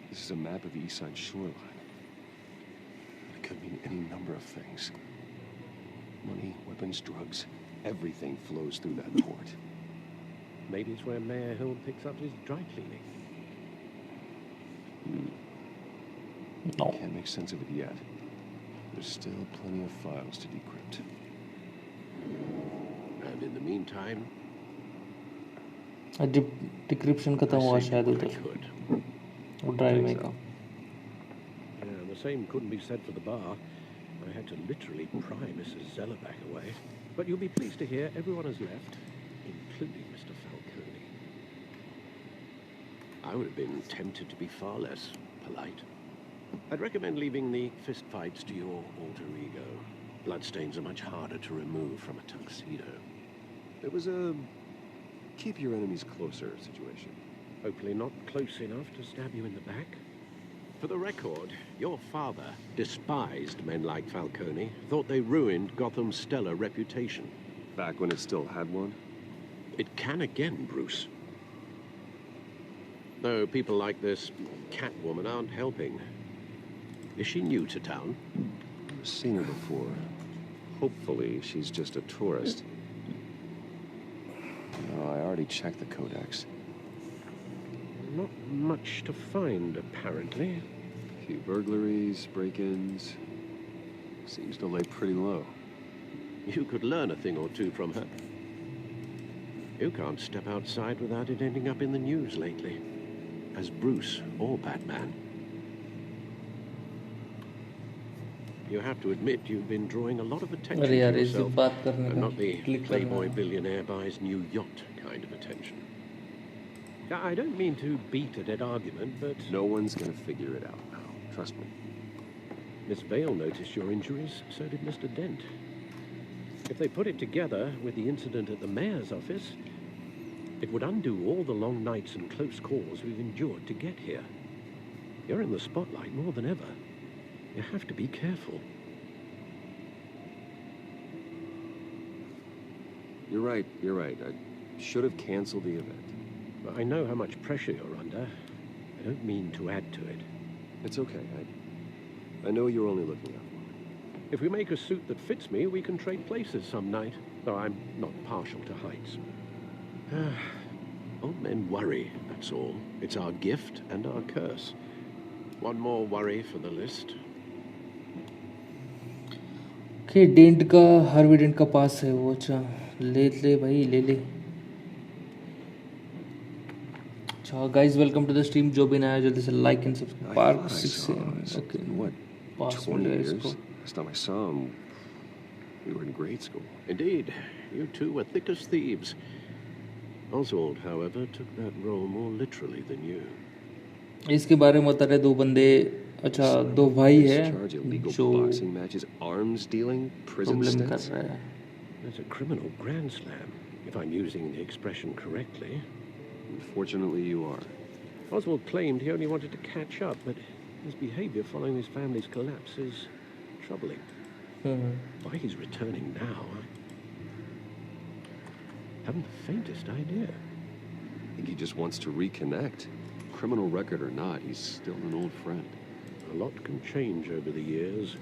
This is a map of the East Side shoreline. It could mean any number of things. Money, weapons, drugs, everything flows through that port. Maybe it's where Mayor Hill picks up his dry cleaning. No. Can't make sense of it yet. There's still plenty of files to decrypt. And in the meantime, decryption खत्म हुआ शायद उधर वो drive में का। Yeah, the same couldn't be said for the bar. I had to literally pry Mrs. Zellerback away. But you'll be pleased to hear everyone has left, including Mr. Falcone. I would have been tempted to be far less polite. I'd recommend leaving the fistfights to your alter ego. Bloodstains are much harder to remove from a tuxedo. It was a keep your enemies closer situation. Hopefully not close enough to stab you in the back. For the record, your father despised men like Falcone, thought they ruined Gotham's stellar reputation. Back when it still had one? It can again, Bruce. Though people like this Catwoman aren't helping. Is she new to town? I've seen her before. Hopefully, she's just a tourist. No, I already checked the codex. Not much to find, apparently. A few burglaries, break-ins. Seems to lay pretty low. You could learn a thing or two from her. You can't step outside without it ending up in the news lately. As Bruce or Batman. You have to admit you've been drawing a lot of attention to yourself, and not the playboy billionaire buys new yacht kind of attention. I don't mean to beat a dead argument, but... No one's gonna figure it out now. Trust me. Miss Vale noticed your injuries, so did Mr. Dent. If they put it together with the incident at the mayor's office, it would undo all the long nights and close calls we've endured to get here. You're in the spotlight more than ever. You have to be careful. You're right. I should have canceled the event. I know how much pressure you're under. I don't mean to add to it. It's okay. I know you're only looking out for me. If we make a suit that fits me, we can trade places some night. Though I'm not partial to heights. Old men worry, that's all. It's our gift and our curse. One more worry for the list. Okay, Dent का Harvey Dent का pass है वो। अच्छा ले भाई ले। अच्छा guys, welcome to the stream. जो भी नया जल्दी से like and subscribe. Park 6 okay What? पास 20 में years? इसको। Last time I saw him, we were in grade school. Indeed, you two were thick as thieves. Oswald, however, took that role more literally than you. इसके बारे में बता रहे दो बंदे। अच्छा दो भाई है जो boxing matches, arms dealing, prison problem कर stints. रहा है। There's a criminal grand slam, if I'm using the expression correctly. Unfortunately, you are. Oswald claimed he only wanted to catch up, but his behavior following his family's collapse is troubling. Why he's returning now, I haven't the faintest idea. I think he just wants to reconnect. Criminal record or not, he's still an old friend. A lot can change over the years.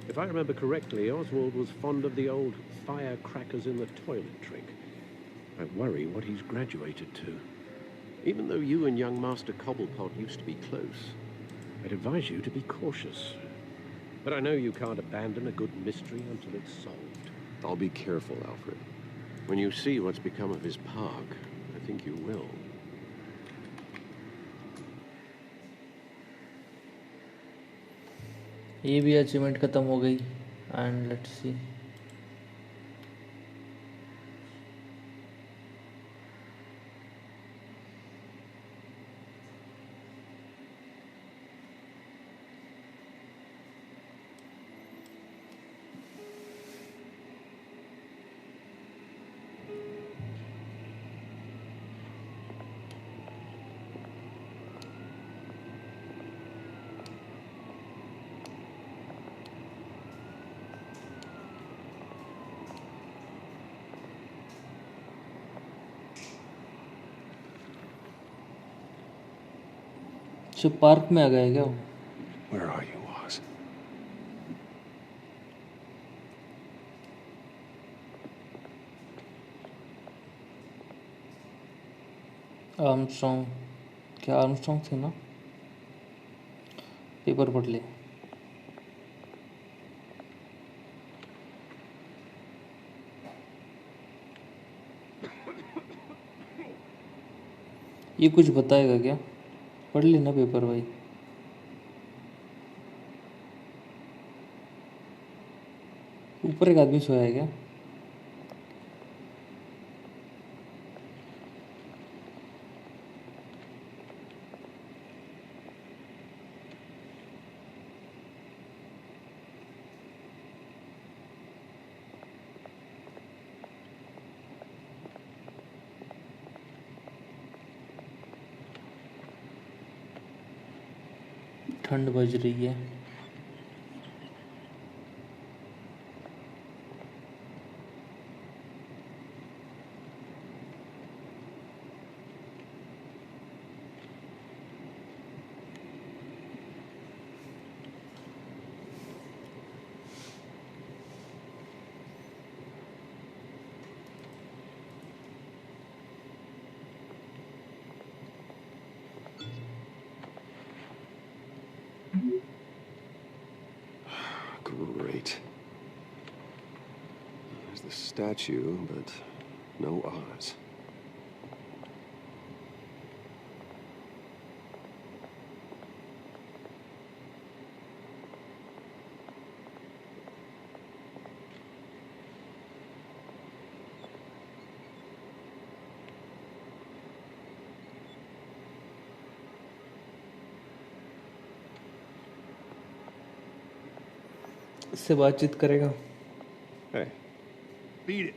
If I remember correctly, Oswald was fond of the old firecrackers in the toilet trick. I worry what he's graduated to. Even though you and young Master Cobblepot used to be close, I'd advise you to be cautious. But I know you can't abandon a good mystery until it's solved. I'll be careful, Alfred. When you see what's become of his park, I think you will. ये भी achievement खत्म हो गई and let's see. अच्छा park में आ गए क्या? Where are you, Oz? Armstrong, क्या आर्मस्ट्रॉन्ग थे ना? पेपर पढ़ ले। ये कुछ बताएगा क्या? पढ़ लेना पेपर भाई। ऊपर एक आदमी सोया है क्या? ठंड बज रही है। Great. There's the statue, but no Oz. इससे बातचीत करेगा। Hey. Beat it.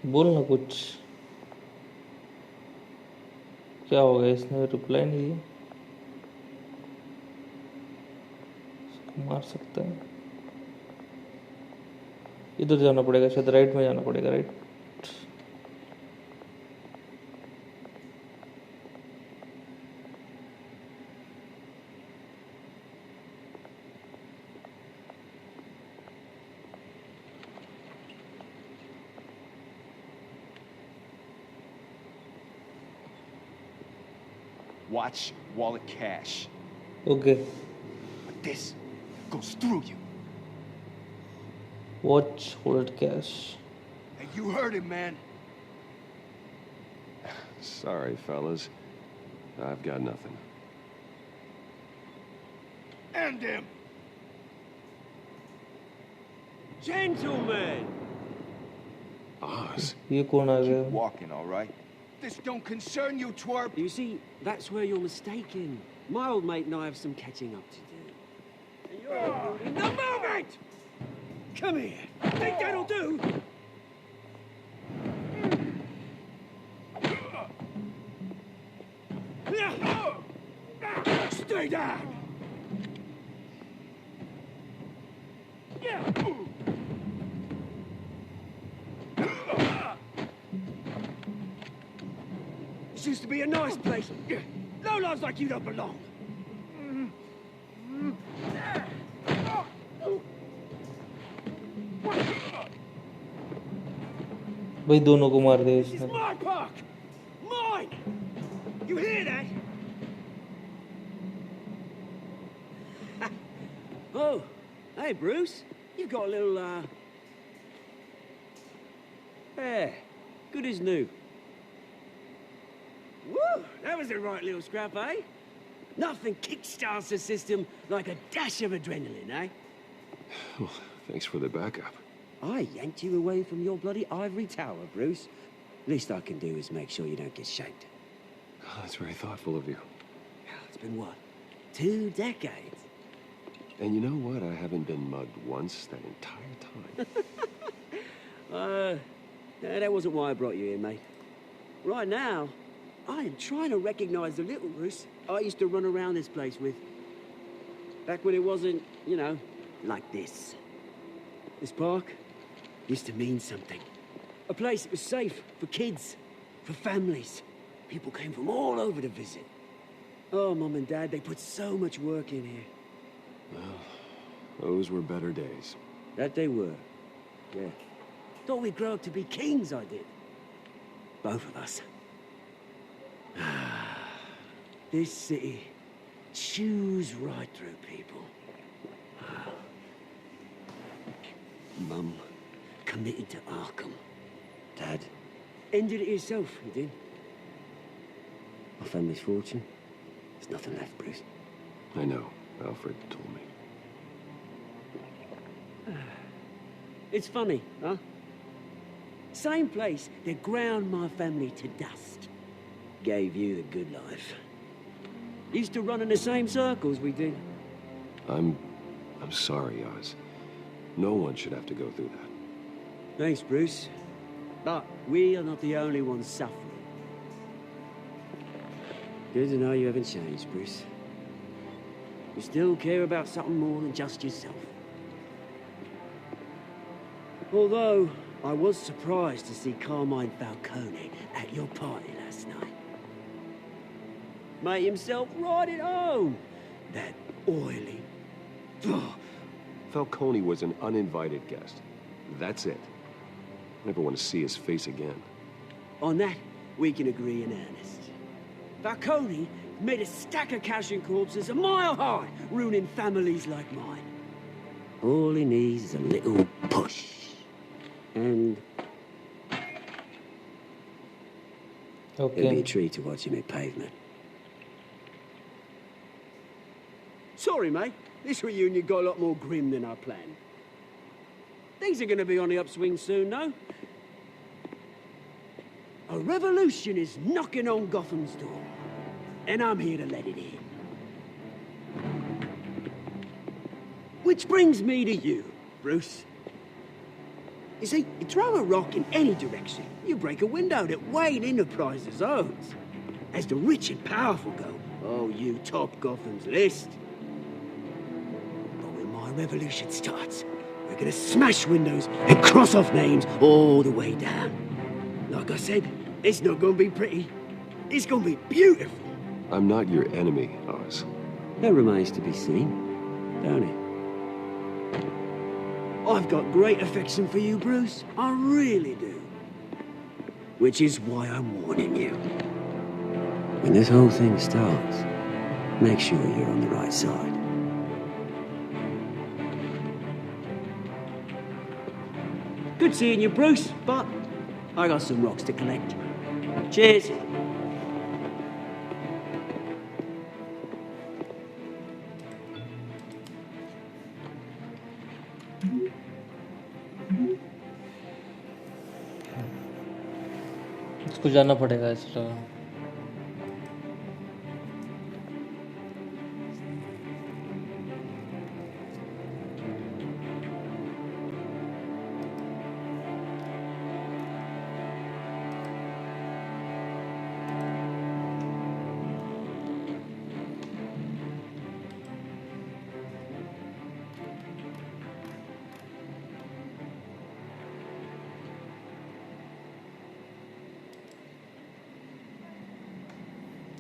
बोलना कुछ। क्या हो गया, इसने रिप्लाई नहीं दिया। इसको मार सकते हैं। इधर जाना पड़ेगा, शायद राइट में जाना पड़ेगा। Right. Watch wallet cash. Okay. But this goes through you. Watch hold cash. Hey, you heard him, man. Sorry, fellas. I've got nothing. End him. Gentlemen! Oz. ये कौन आ गया? Keep walking, all right? This don't concern you, twerp. You see, that's where you're mistaken. My old mate and I have some catching up to do. And you're in the moment! Come here. Think that'll do? Stay down! This used to be a nice place. Lowlifes like you don't belong. भाई दोनों को मार दे This is इसने। my park! Mine! You hear that? Oh, hey Bruce. You've got a little, yeah, good as new. Woo! That was a right little scrap, eh? Nothing kickstarts the system like a dash of adrenaline, eh? Well, thanks for the backup. I yanked you away from your bloody ivory tower, Bruce. Least I can do is make sure you don't get shanked. Oh, that's very thoughtful of you. It's been what? 2 decades? And you know what? I haven't been mugged once that entire time. No, that wasn't why I brought you here, mate. Right now, I am trying to recognize the little Bruce I used to run around this place with. Back when it wasn't, you know, like this. This park used to mean something. A place that was safe for kids, for families. People came from all over to visit. Oh, Mum and Dad, they put so much work in here. Well, those were better days. That they were, yeah. Thought we'd grow up to be kings, I did. Both of us. This city chews right through people. Mum committed to Arkham. Dad ended it himself, he did. My family's fortune. There's nothing left, Bruce. I know. Alfred told me. It's funny, huh? Same place that ground my family to dust. Gave you the good life. Used to run in the same circles we did. I'm sorry, Oz. No one should have to go through that. Thanks, Bruce. But we are not the only ones suffering. Good to know you haven't changed, Bruce. You still care about something more than just yourself. Although, I was surprised to see Carmine Falcone at your party last night. Made himself right at home. That oily... Falcone was an uninvited guest. That's it. Never want to see his face again. On that, we can agree in earnest. Falcone made a stack of cash and corpses a mile high, ruining families like mine. All he needs is a little push. And... Okay. It'll be a treat to watch him hit pavement. Sorry, mate. This reunion got a lot more grim than I planned. Things are going to be on the upswing soon, no? A revolution is knocking on Gotham's door, and I'm here to let it in. Which brings me to you, Bruce. You see, you throw a rock in any direction, you break a window that Wayne Enterprises owns. As the rich and powerful go, oh, you top Gotham's list. But when my revolution starts, we're gonna smash windows and cross off names all the way down. Like I said, it's not gonna be pretty. It's gonna be beautiful. I'm not your enemy, Oz. That remains to be seen, don't it? I've got great affection for you, Bruce. I really do. Which is why I'm warning you. When this whole thing starts, make sure you're on the right side. Good seeing you, Bruce, but I got some rocks to collect. Cheers. इसको जाना पड़ेगा इसका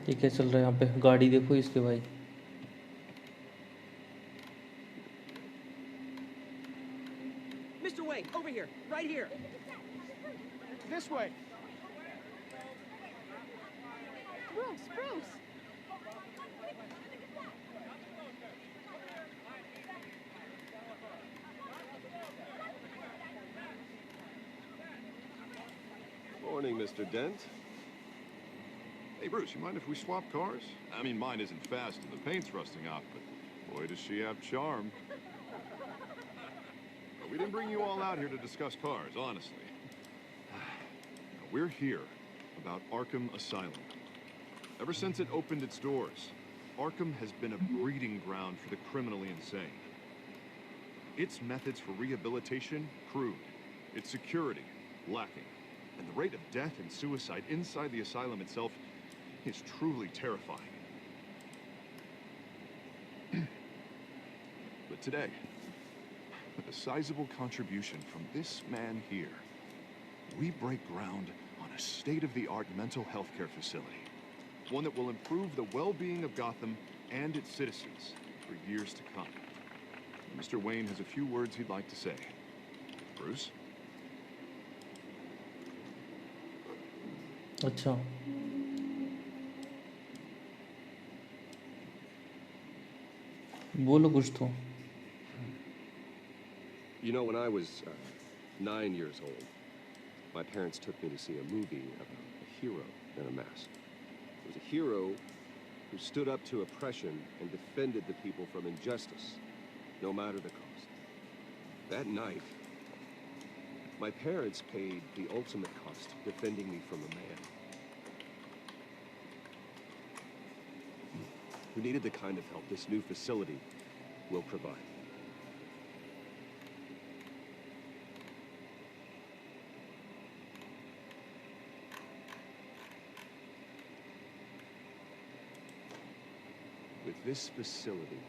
ये क्या चल रहा है यहाँ पे गाड़ी देखो इसके भाई Mr. Wayne, over here, right here. This way. Bruce. Morning, Mr. Dent. Hey, Bruce, you mind if we swap cars? I mean, mine isn't fast and the paint's rusting off, but boy, does she have charm. But we didn't bring you all out here to discuss cars, honestly. We're here about Arkham Asylum. Ever since it opened its doors, Arkham has been a breeding ground for the criminally insane. Its methods for rehabilitation, crude. Its security, lacking. And the rate of death and suicide inside the asylum itself is truly terrifying. But today, with a sizable contribution from this man here, we break ground on a state-of-the-art mental health care facility. One that will improve the well-being of Gotham and its citizens for years to come. Mr. Wayne has a few words he'd like to say. Bruce? अच्छा बोलो कुछ तो You know, when I was 9 years old, my parents took me to see a movie about a hero in a mask. It was a hero who stood up to oppression and defended the people from injustice, no matter the cost. That night, my parents paid the ultimate cost defending me from a man who needed the kind of help this new facility will provide. With this facility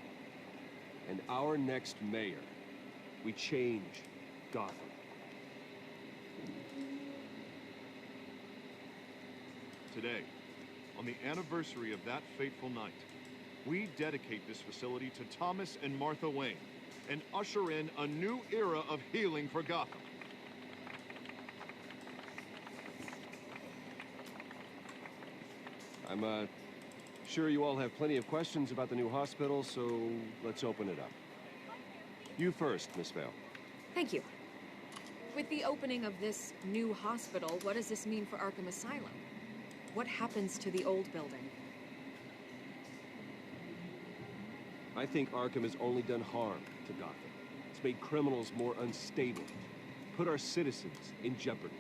and our next mayor, we change Gotham. Today, on the anniversary of that fateful night, we dedicate this facility to Thomas and Martha Wayne and usher in a new era of healing for Gotham. I'm sure you all have plenty of questions about the new hospital, so let's open it up. You first, Miss Vale. Thank you. With the opening of this new hospital, what does this mean for Arkham Asylum? What happens to the old building? I think Arkham has only done harm to Gotham. It's made criminals more unstable, put our citizens in jeopardy.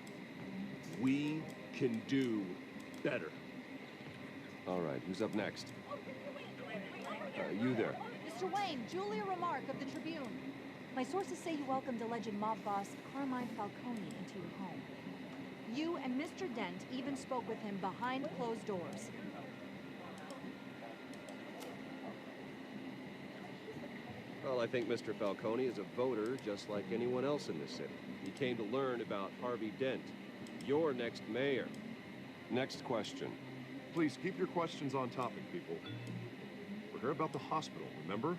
We can do better. All right, who's up next? You there. Mr. Wayne, Julia Remark of the Tribune. My sources say you welcomed alleged mob boss Carmine Falcone into your home. You and Mr. Dent even spoke with him behind closed doors. Well, I think Mr. Falcone is a voter just like anyone else in this city. He came to learn about Harvey Dent, your next mayor. Next question. Please keep your questions on topic, people. We're here about the hospital, remember?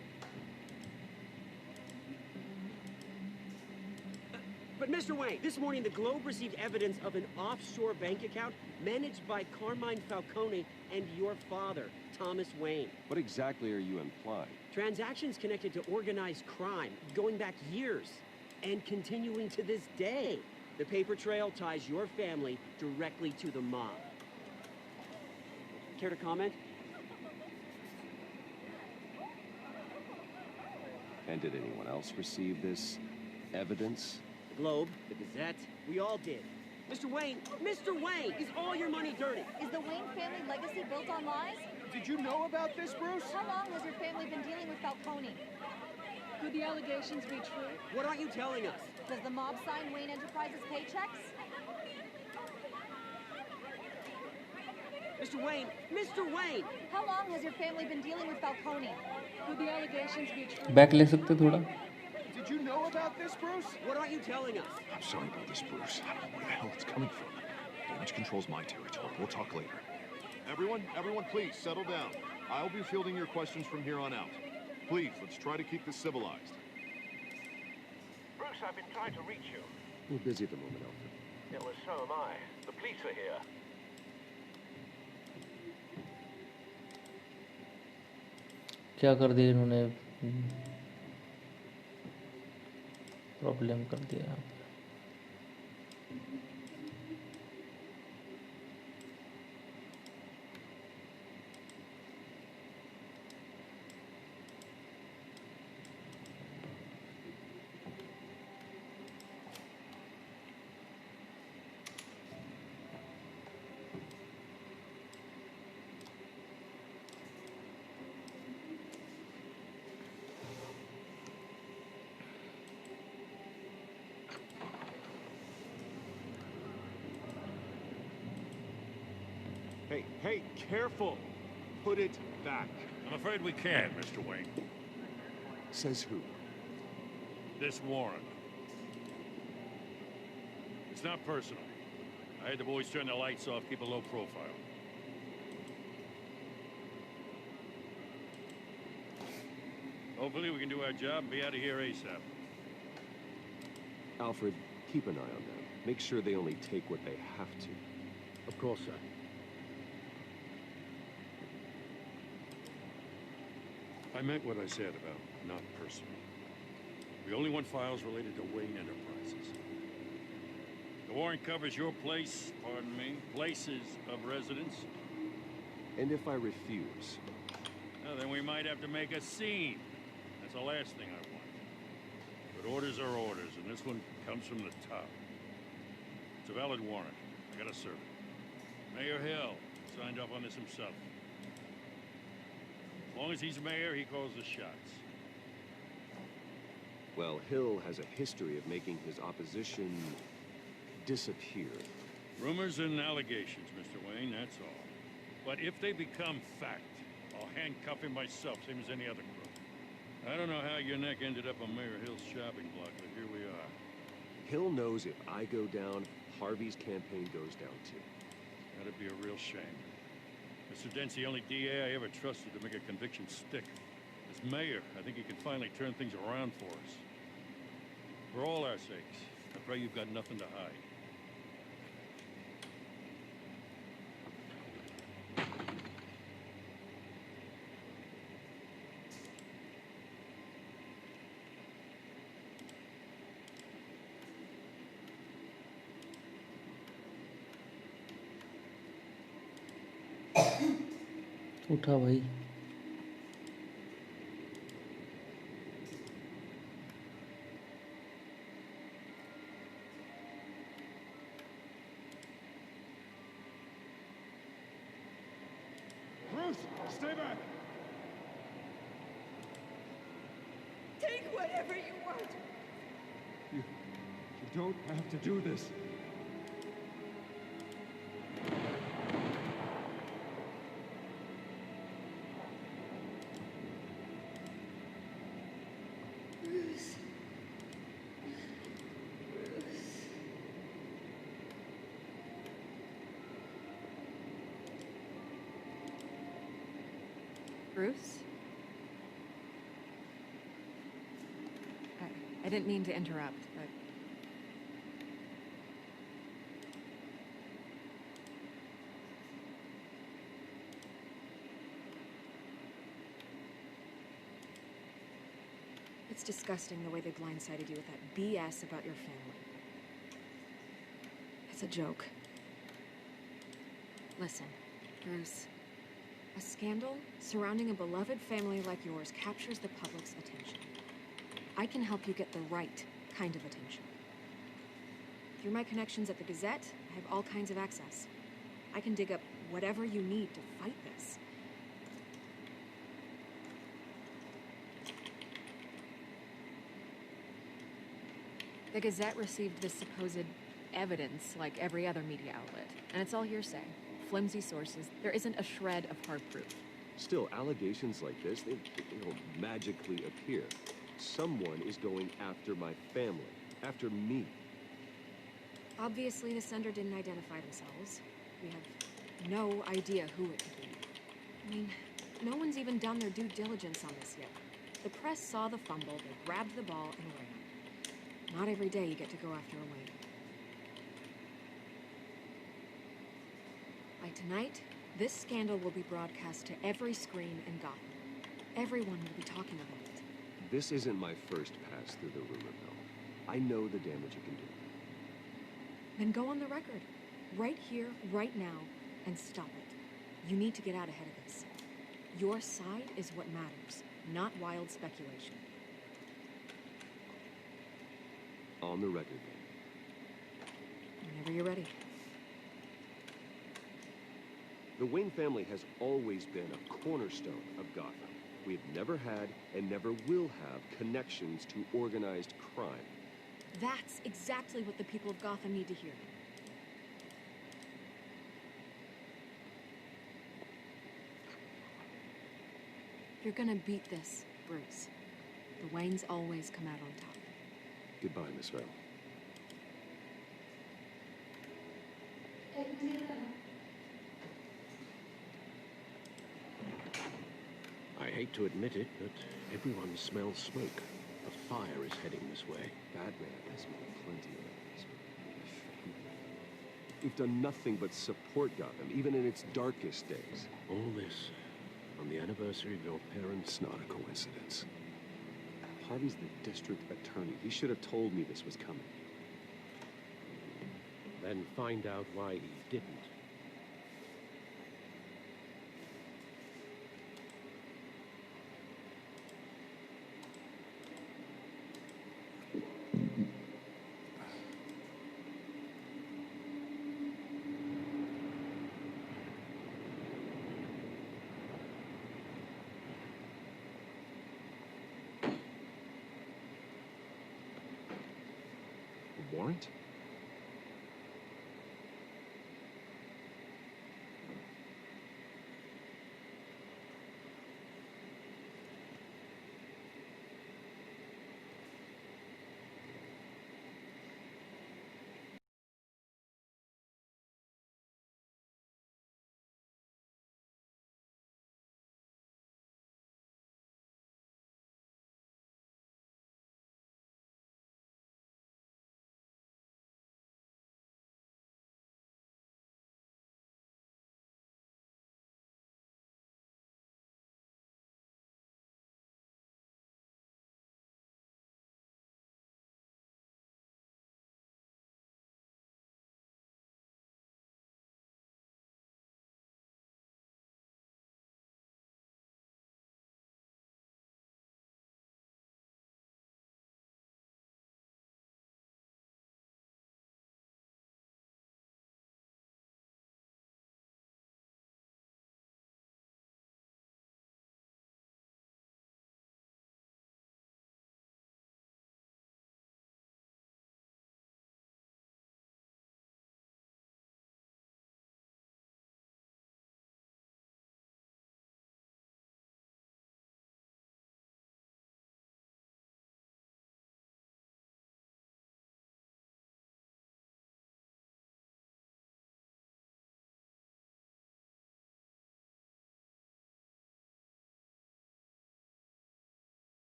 But Mr. Wayne, this morning the Globe received evidence of an offshore bank account managed by Carmine Falcone and your father, Thomas Wayne. What exactly are you implying? Transactions connected to organized crime, going back years, and continuing to this day. The paper trail ties your family directly to the mob. Care to comment? And did anyone else receive this evidence? The Globe, the Gazette, we all did. Mr. Wayne, is all your money dirty? Is the Wayne family legacy built on lies? Did you know about this, Bruce? How long has your family been dealing with Falcone? Could the allegations be true? What aren't you telling us? Does the mob sign Wayne Enterprises paychecks? Mr. Wayne! How long has your family been dealing with Falcone? Could the allegations be true? Back ले सकते थोड़ा? Did you know about this, Bruce? What aren't you telling us? I'm sorry about this, Bruce. I don't know where the hell it's coming from. Damage control's my territory. We'll talk later. Everyone, please, settle down. I'll be fielding your questions from here on out. Please, let's try to keep this civilized. Bruce, I've been trying to reach you. We're busy at the moment, Alfred. Yeah, well, so am I. The police are here. क्या कर दिया इन्होंने? Problem कर दिया यहाँ पे। Hey, careful. Put it back. I'm afraid we can't, Mr. Wayne. Says who? This warrant. It's not personal. I had the boys turn the lights off, keep a low profile. Hopefully we can do our job and be out of here ASAP. Alfred, keep an eye on them. Make sure they only take what they have to. Of course, sir. I meant what I said about not personal. We only want files related to Wayne Enterprises. The warrant covers your place, pardon me, places of residence. And if I refuse? Well, then we might have to make a scene. That's the last thing I want. But orders are orders, and this one comes from the top. It's a valid warrant. I gotta serve it. Mayor Hill signed up on this himself. As long as he's mayor, he calls the shots. Well, Hill has a history of making his opposition disappear. Rumors and allegations, Mr. Wayne, that's all. But if they become fact, I'll handcuff him myself, same as any other crook. I don't know how your neck ended up on Mayor Hill's shopping block, but here we are. Hill knows if I go down, Harvey's campaign goes down too. That'd be a real shame. Mr. Dent's the only DA I ever trusted to make a conviction stick. As mayor, I think he can finally turn things around for us. For all our sakes, I pray you've got nothing to hide. उठा भाई। Bruce, stay back! Take whatever you want. You don't have to do this. Bruce. Bruce? I didn't mean to interrupt, but... It's disgusting the way they blindsided you with that BS about your family. It's a joke. Listen, Bruce. A scandal surrounding a beloved family like yours captures the public's attention. I can help you get the right kind of attention. Through my connections at the Gazette, I have all kinds of access. I can dig up whatever you need to fight this. The Gazette received this supposed evidence like every other media outlet, and it's all hearsay. Flimsy sources. There isn't a shred of hard proof. Still, allegations like this, they don't magically appear. Someone is going after my family, after me. Obviously, the sender didn't identify themselves. We have no idea who it could be. I mean, no one's even done their due diligence on this yet. The press saw the fumble, they grabbed the ball and ran. Not every day you get to go after a Wayne. By tonight, this scandal will be broadcast to every screen in Gotham. Everyone will be talking about it. This isn't my first pass through the rumor mill. I know the damage it can do. Then go on the record. Right here, right now, and stop it. You need to get out ahead of this. Your side is what matters, not wild speculation. On the record, then. Whenever you're ready. The Wayne family has always been a cornerstone of Gotham. We have never had and never will have connections to organized crime. That's exactly what the people of Gotham need to hear. You're gonna beat this, Bruce. The Waynes always come out on top. Goodbye, Miss Vale. I hate to admit it, but everyone smells smoke. The fire is heading this way. Batman has made plenty of enemies. We've done nothing but support Gotham, even in its darkest days. All this on the anniversary of your parents' It's not a coincidence. Harvey's the district attorney. He should have told me this was coming. Then find out why he didn't. A warrant?